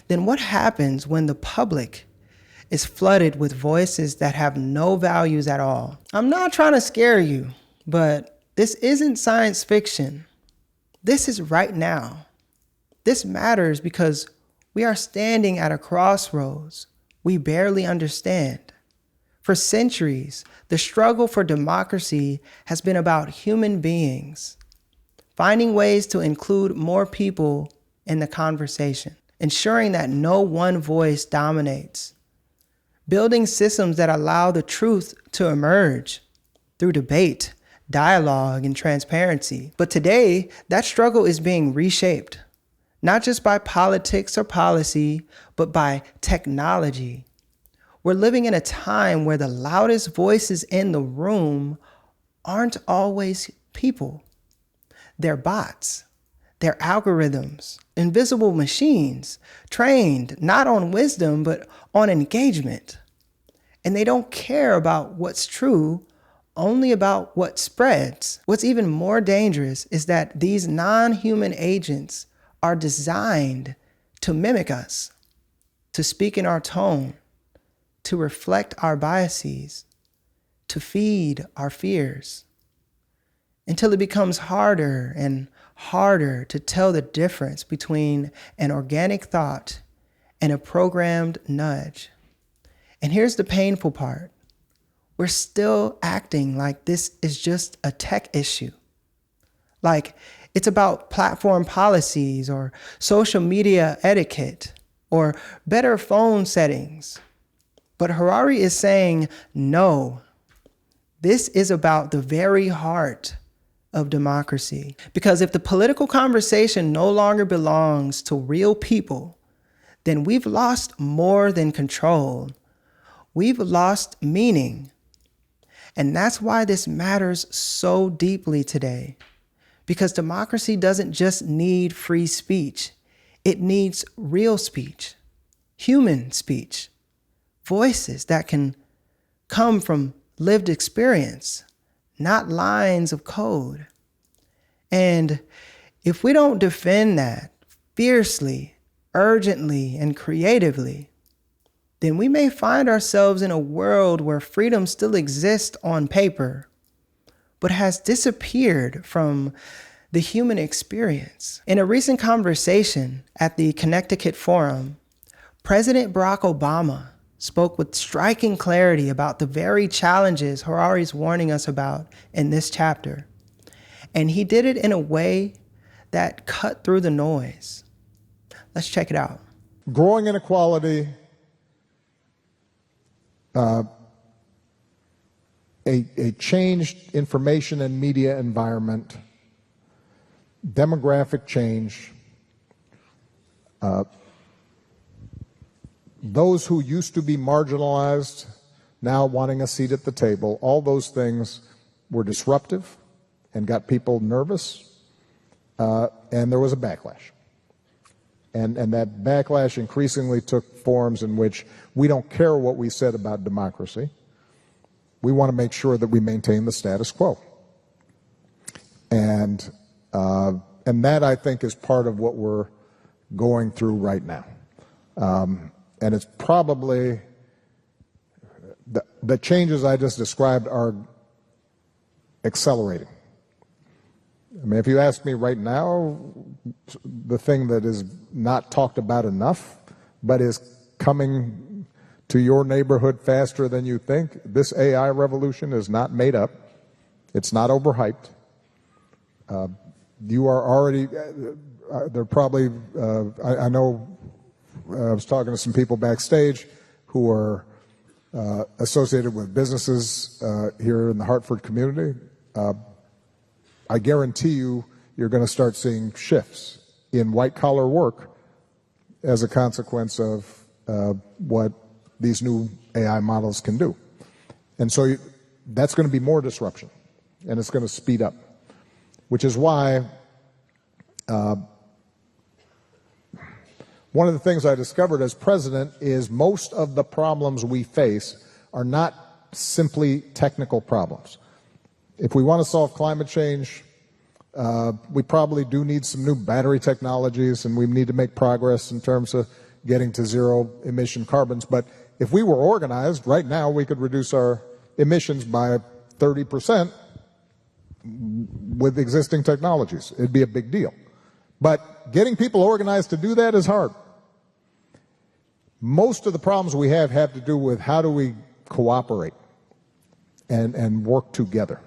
then what happens when the public is flooded with voices that have no values at all? I'm not trying to scare you, but this isn't science fiction. This is right now. This matters because we are standing at a crossroads we barely understand. For centuries, the struggle for democracy has been about human beings, finding ways to include more people in the conversation, ensuring that no one voice dominates, building systems that allow the truth to emerge through debate, dialogue, and transparency. But today, that struggle is being reshaped, not just by politics or policy, but by technology. We're living in a time where the loudest voices in the room aren't always people. They're bots, they're algorithms, invisible machines, trained not on wisdom, but on engagement. And they don't care about what's true, only about what spreads. What's even more dangerous is that these non-human agents are designed to mimic us, to speak in our tone, to reflect our biases, to feed our fears, until it becomes harder and harder to tell the difference between an organic thought and a programmed nudge. And here's the painful part. We're still acting like this is just a tech issue. Like it's about platform policies or social media etiquette or better phone settings. But Harari is saying, no, this is about the very heart of democracy. Because if the political conversation no longer belongs to real people, then we've lost more than control. We've lost meaning. And that's why this matters so deeply today. Because democracy doesn't just need free speech. It needs real speech, human speech, voices that can come from lived experience, not lines of code. And if we don't defend that fiercely, urgently, and creatively, then we may find ourselves in a world where freedom still exists on paper, but has disappeared from the human experience. In a recent conversation at the Connecticut Forum, President Barack Obama spoke with striking clarity about the very challenges Harari's warning us about in this chapter. And he did it in a way that cut through the noise. Let's check it out. Growing inequality, a changed information and media environment, demographic change, those who used to be marginalized now wanting a seat at the table, all those things were disruptive and got people nervous, and there was a backlash. And that backlash increasingly took forms in which we don't care what we said about democracy. We want to make sure that we maintain the status quo. And that, I think, is part of what we're going through right now. And it's probably, the changes I just described are accelerating. I mean, if you ask me right now, the thing that is not talked about enough, but is coming to your neighborhood faster than you think, this AI revolution is not made up. It's not overhyped. You are already, they're probably, I know I was talking to some people backstage who are associated with businesses here in the Hartford community, I guarantee you're going to start seeing shifts in white-collar work as a consequence of what these new AI models can do. And so that's going to be more disruption, and it's going to speed up, which is why one of the things I discovered as president is most of the problems we face are not simply technical problems. If we want to solve climate change, we probably do need some new battery technologies, and we need to make progress in terms of getting to zero emission carbons. But if we were organized, right now we could reduce our emissions by 30% with existing technologies. It'd be a big deal. But getting people organized to do that is hard. Most of the problems we have to do with how do we cooperate and work together,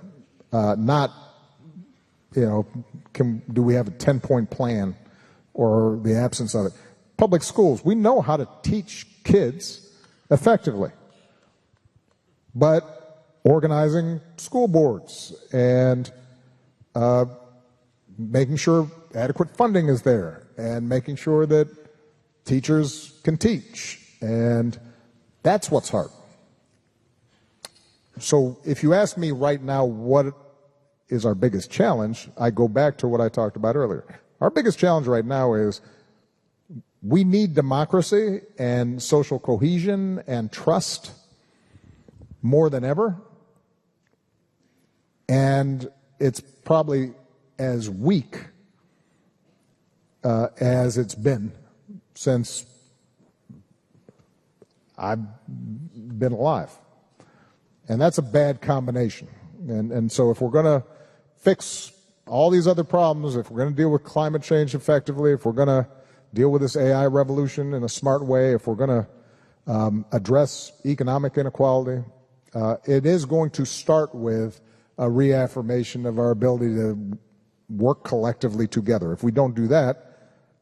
not, do we have a 10-point plan or the absence of it. Public schools, we know how to teach kids effectively, but organizing school boards and making sure adequate funding is there and making sure that teachers can teach, and that's what's hard. So if you ask me right now what is our biggest challenge, I go back to what I talked about earlier. Our biggest challenge right now is we need democracy and social cohesion and trust more than ever, and it's probably as weak as it's been since I've been alive. And that's a bad combination. And so if we're going to fix all these other problems, if we're going to deal with climate change effectively, if we're going to deal with this AI revolution in a smart way, if we're going to address economic inequality, it is going to start with a reaffirmation of our ability to work collectively together. If we don't do that,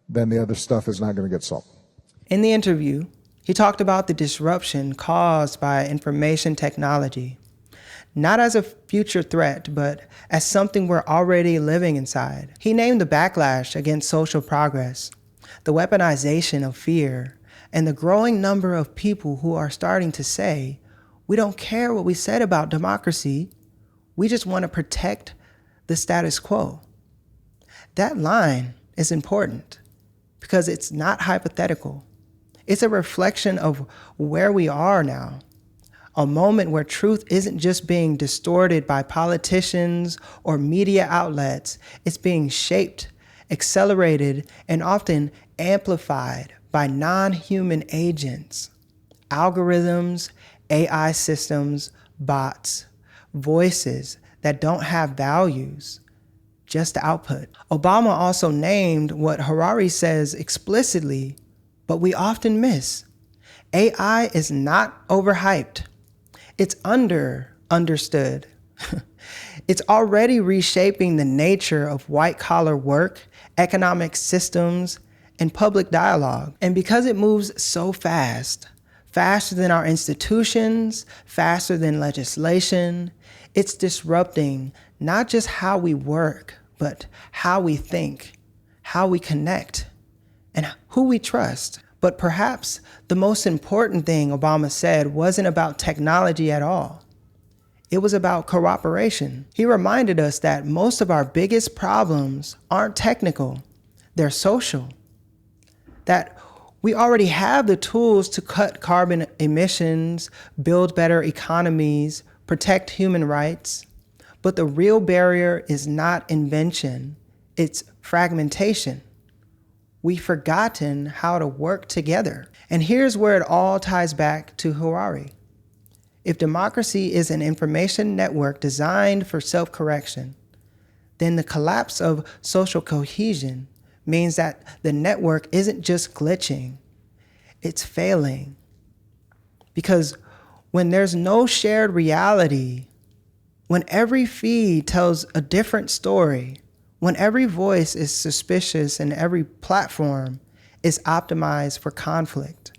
then the other stuff is not going to get solved. In the interview, he talked about the disruption caused by information technology, not as a future threat, but as something we're already living inside. He named the backlash against social progress, the weaponization of fear, and the growing number of people who are starting to say, we don't care what we said about democracy, we just want to protect the status quo. That line is important because it's not hypothetical. It's a reflection of where we are now, a moment where truth isn't just being distorted by politicians or media outlets, it's being shaped, accelerated, and often amplified by non-human agents, algorithms, AI systems, bots, voices that don't have values, just output. Obama also named what Harari says explicitly, but we often miss. AI is not overhyped. It's understood. It's already reshaping the nature of white-collar work, economic systems, and public dialogue. And because it moves so fast, faster than our institutions, faster than legislation, it's disrupting not just how we work, but how we think, how we connect, and who we trust. But perhaps the most important thing Obama said wasn't about technology at all. It was about cooperation. He reminded us that most of our biggest problems aren't technical, they're social. That we already have the tools to cut carbon emissions, build better economies, protect human rights. But the real barrier is not invention, it's fragmentation. We've forgotten how to work together. And here's where it all ties back to Harari. If democracy is an information network designed for self-correction, then the collapse of social cohesion means that the network isn't just glitching, it's failing. Because when there's no shared reality, when every feed tells a different story, when every voice is suspicious and every platform is optimized for conflict,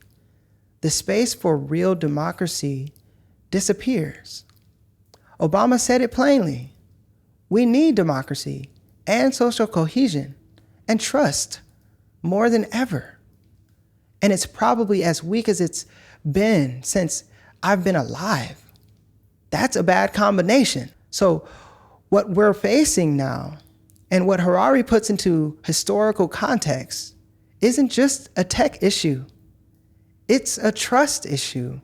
the space for real democracy disappears. Obama said it plainly. We need democracy and social cohesion and trust more than ever. And it's probably as weak as it's been since I've been alive. That's a bad combination. So what we're facing now and what Harari puts into historical context isn't just a tech issue. It's a trust issue.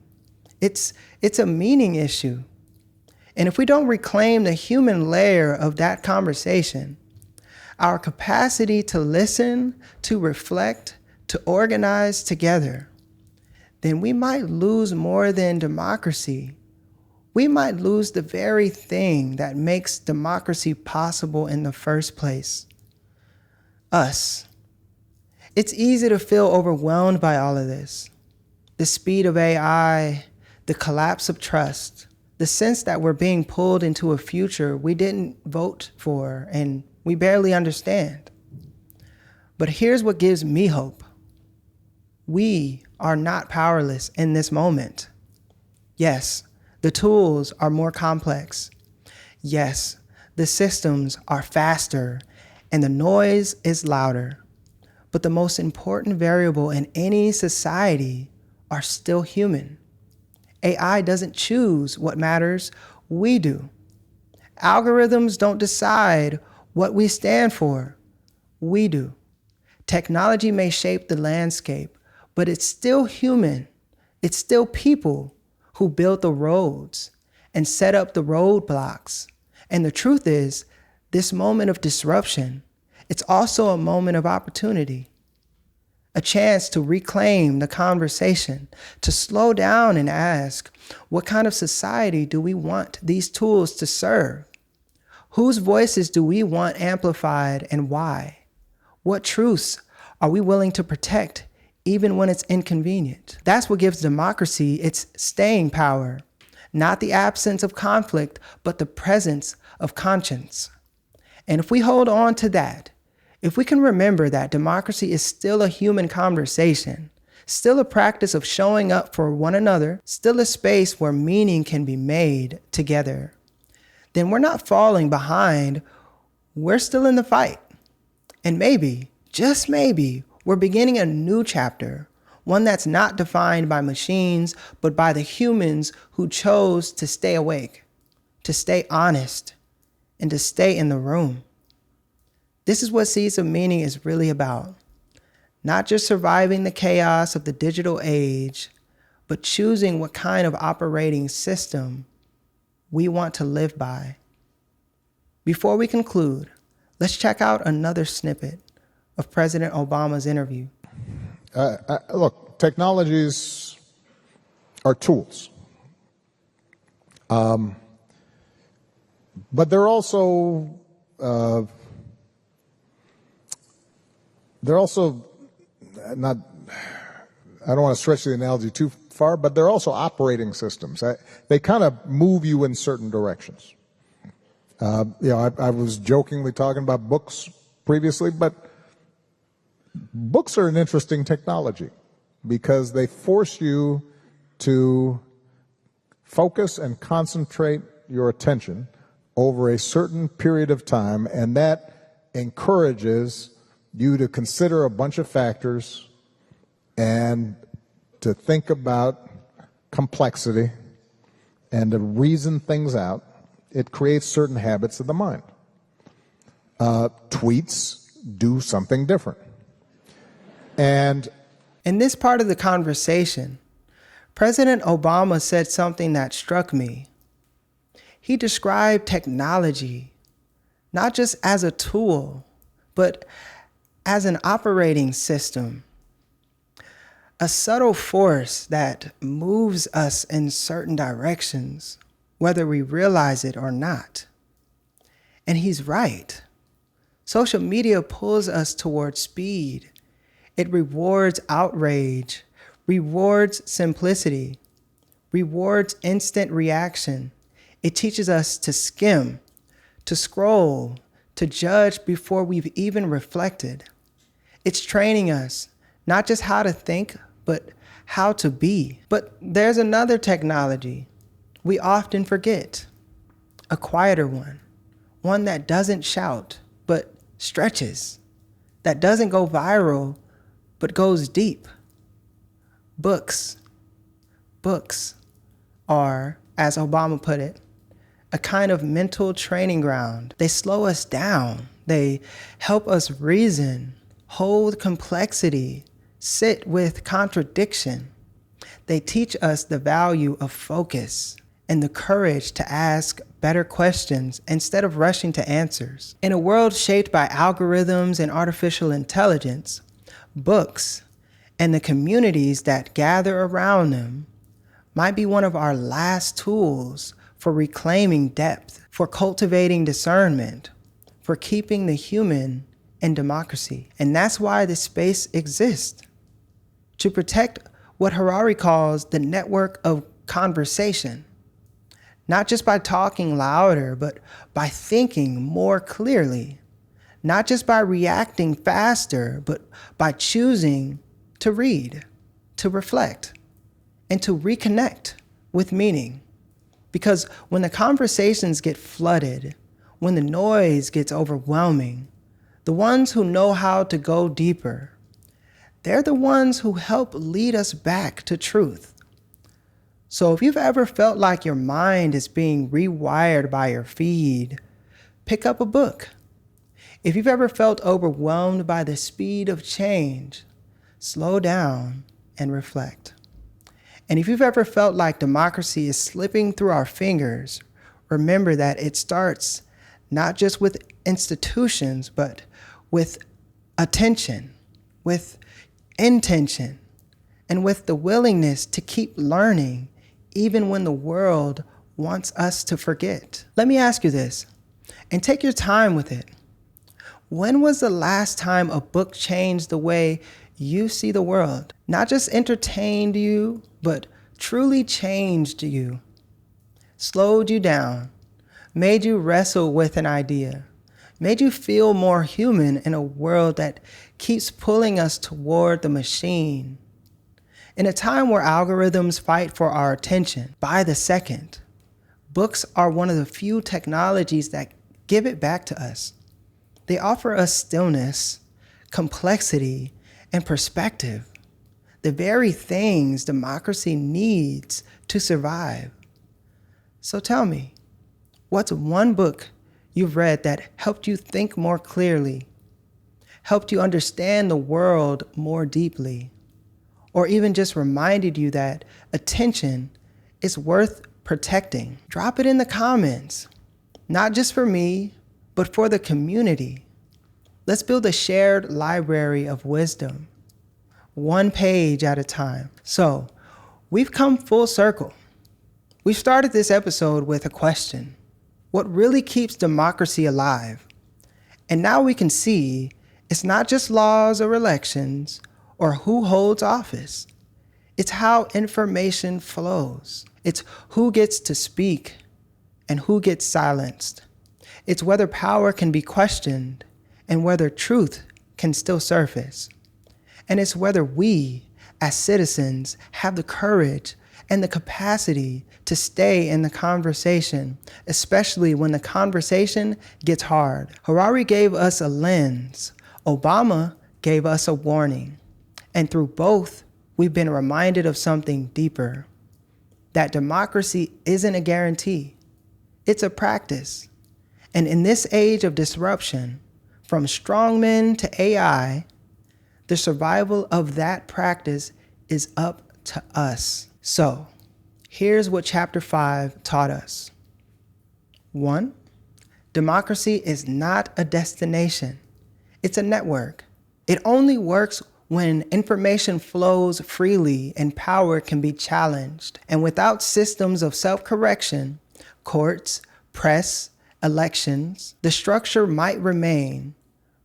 It's a meaning issue. And if we don't reclaim the human layer of that conversation, our capacity to listen, to reflect, to organize together, then we might lose more than democracy. We might lose the very thing that makes democracy possible in the first place. Us. It's easy to feel overwhelmed by all of this. The speed of AI, the collapse of trust, the sense that we're being pulled into a future we didn't vote for and we barely understand. But here's what gives me hope. We are not powerless in this moment. Yes, the tools are more complex. Yes, the systems are faster and the noise is louder. But the most important variable in any society are still human. AI doesn't choose what matters, we do. Algorithms don't decide what we stand for, we do. Technology may shape the landscape, but it's still human. It's still people who built the roads and set up the roadblocks. And the truth is, this moment of disruption, it's also a moment of opportunity. A chance to reclaim the conversation, to slow down and ask, what kind of society do we want these tools to serve? Whose voices do we want amplified and why? What truths are we willing to protect even when it's inconvenient? That's what gives democracy its staying power, not the absence of conflict, but the presence of conscience. And if we hold on to that, if we can remember that democracy is still a human conversation, still a practice of showing up for one another, still a space where meaning can be made together, then we're not falling behind, we're still in the fight. And maybe, just maybe, we're beginning a new chapter, one that's not defined by machines, but by the humans who chose to stay awake, to stay honest, and to stay in the room. This is what Seeds of Meaning is really about. Not just surviving the chaos of the digital age, but choosing what kind of operating system we want to live by. Before we conclude, let's check out another snippet of President Obama's interview. Look, technologies are tools. But they're also not, I don't want to stretch the analogy too far, but they're also operating systems. They kind of move you in certain directions. I was jokingly talking about books previously, but books are an interesting technology because they force you to focus and concentrate your attention over a certain period of time, and that encourages you to consider a bunch of factors and to think about complexity and to reason things out. It creates certain habits of the mind. Tweets do something different. And in this part of the conversation, President Obama said something that struck me. He described technology not just as a tool, but as an operating system, a subtle force that moves us in certain directions, whether we realize it or not. And he's right. Social media pulls us towards speed. It rewards outrage, rewards simplicity, rewards instant reaction. It teaches us to skim, to scroll, to judge before we've even reflected. It's training us not just how to think, but how to be. But there's another technology we often forget, a quieter one that doesn't shout, but stretches, that doesn't go viral, but goes deep. Books. Books are, as Obama put it, a kind of mental training ground. They slow us down. They help us reason, hold complexity, sit with contradiction. They teach us the value of focus and the courage to ask better questions instead of rushing to answers. In a world shaped by algorithms and artificial intelligence, books and the communities that gather around them might be one of our last tools for reclaiming depth, for cultivating discernment, for keeping the human in democracy. And that's why this space exists, to protect what Harari calls the network of conversation, not just by talking louder, but by thinking more clearly, not just by reacting faster, but by choosing to read, to reflect, and to reconnect with meaning. Because when the conversations get flooded, when the noise gets overwhelming, the ones who know how to go deeper, they're the ones who help lead us back to truth. So if you've ever felt like your mind is being rewired by your feed, pick up a book. If you've ever felt overwhelmed by the speed of change, slow down and reflect. And if you've ever felt like democracy is slipping through our fingers, remember that it starts not just with institutions, but with attention, with intention, and with the willingness to keep learning even when the world wants us to forget. Let me ask you this, and take your time with it. When was the last time a book changed the way you see the world? Not just entertained you, but truly changed you, slowed you down, made you wrestle with an idea, made you feel more human in a world that keeps pulling us toward the machine. In a time where algorithms fight for our attention by the second, books are one of the few technologies that give it back to us. They offer us stillness, complexity, and perspective, the very things democracy needs to survive. So tell me, what's one book you've read that helped you think more clearly, helped you understand the world more deeply, or even just reminded you that attention is worth protecting? Drop it in the comments, not just for me, but for the community. Let's build a shared library of wisdom, one page at a time. So, we've come full circle. We started this episode with a question: what really keeps democracy alive? And now we can see it's not just laws or elections or who holds office. It's how information flows. It's who gets to speak and who gets silenced. It's whether power can be questioned and whether truth can still surface. And it's whether we, as citizens, have the courage and the capacity to stay in the conversation, especially when the conversation gets hard. Harari gave us a lens. Obama gave us a warning. And through both, we've been reminded of something deeper, that democracy isn't a guarantee. It's a practice. And in this age of disruption, from strongmen to AI, the survival of that practice is up to us. So, here's what Chapter 5 taught us. 1, democracy is not a destination. It's a network. It only works when information flows freely and power can be challenged. And without systems of self-correction, courts, press, elections, the structure might remain,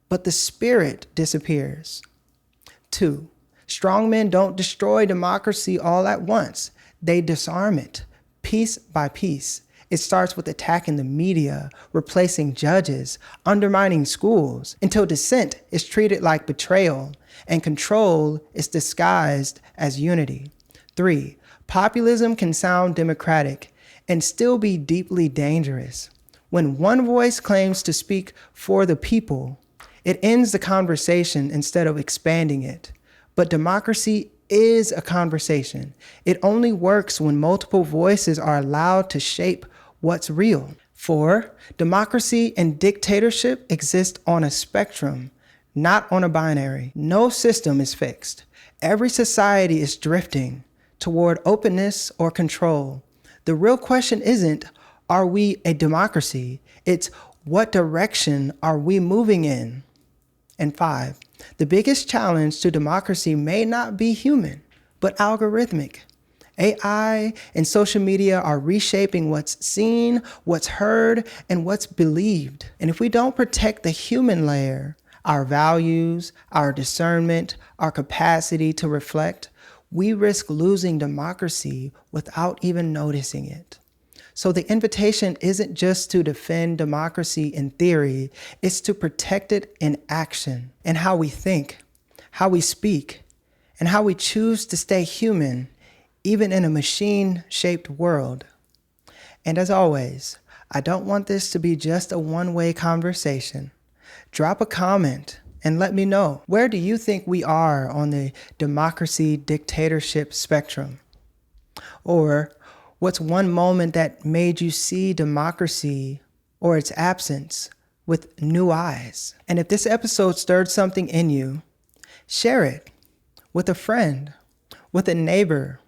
but the spirit disappears. 2, strongmen don't destroy democracy all at once. They disarm it, piece by piece. It starts with attacking the media, replacing judges, undermining schools, until dissent is treated like betrayal and control is disguised as unity. 3, populism can sound democratic and still be deeply dangerous. When one voice claims to speak for the people, it ends the conversation instead of expanding it. But democracy is a conversation. It only works when multiple voices are allowed to shape what's real. 4, democracy and dictatorship exist on a spectrum, not on a binary. No system is fixed. Every society is drifting toward openness or control. The real question isn't, are we a democracy? It's, what direction are we moving in? And 5, the biggest challenge to democracy may not be human, but algorithmic. AI and social media are reshaping what's seen, what's heard, and what's believed. And if we don't protect the human layer, our values, our discernment, our capacity to reflect, we risk losing democracy without even noticing it. So the invitation isn't just to defend democracy in theory, it's to protect it in action, and how we think, how we speak, and how we choose to stay human, even in a machine-shaped world. And as always, I don't want this to be just a one-way conversation. Drop a comment and let me know, where do you think we are on the democracy-dictatorship spectrum? Or what's one moment that made you see democracy or its absence with new eyes? And if this episode stirred something in you, share it with a friend, with a neighbor,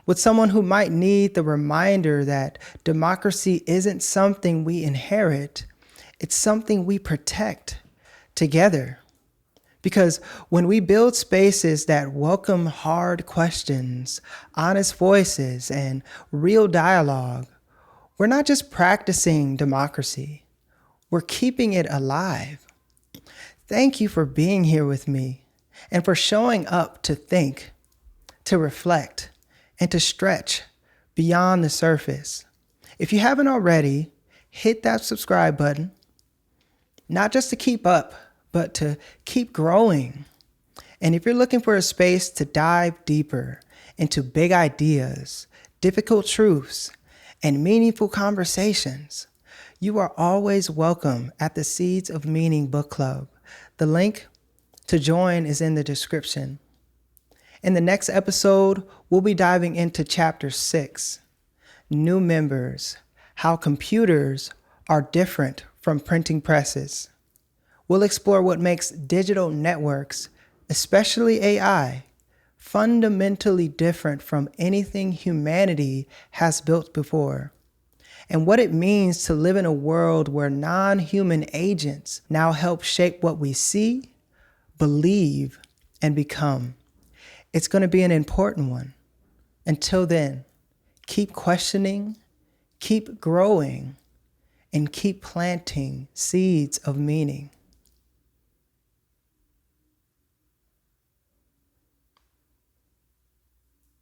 with someone who might need the reminder that democracy isn't something we inherit, it's something we protect together. Because when we build spaces that welcome hard questions, honest voices, and real dialogue, we're not just practicing democracy, we're keeping it alive. Thank you for being here with me and for showing up to think, to reflect, and to stretch beyond the surface. If you haven't already, hit that subscribe button, not just to keep up, but to keep growing. And if you're looking for a space to dive deeper into big ideas, difficult truths, and meaningful conversations, you are always welcome at the Seeds of Meaning Book Club. The link to join is in the description. In the next episode, we'll be diving into Chapter 6, New Members, How Computers Are Different from Printing Presses. We'll explore what makes digital networks, especially AI, fundamentally different from anything humanity has built before, and what it means to live in a world where non-human agents now help shape what we see, believe, and become. It's going to be an important one. Until then, keep questioning, keep growing, and keep planting seeds of meaning.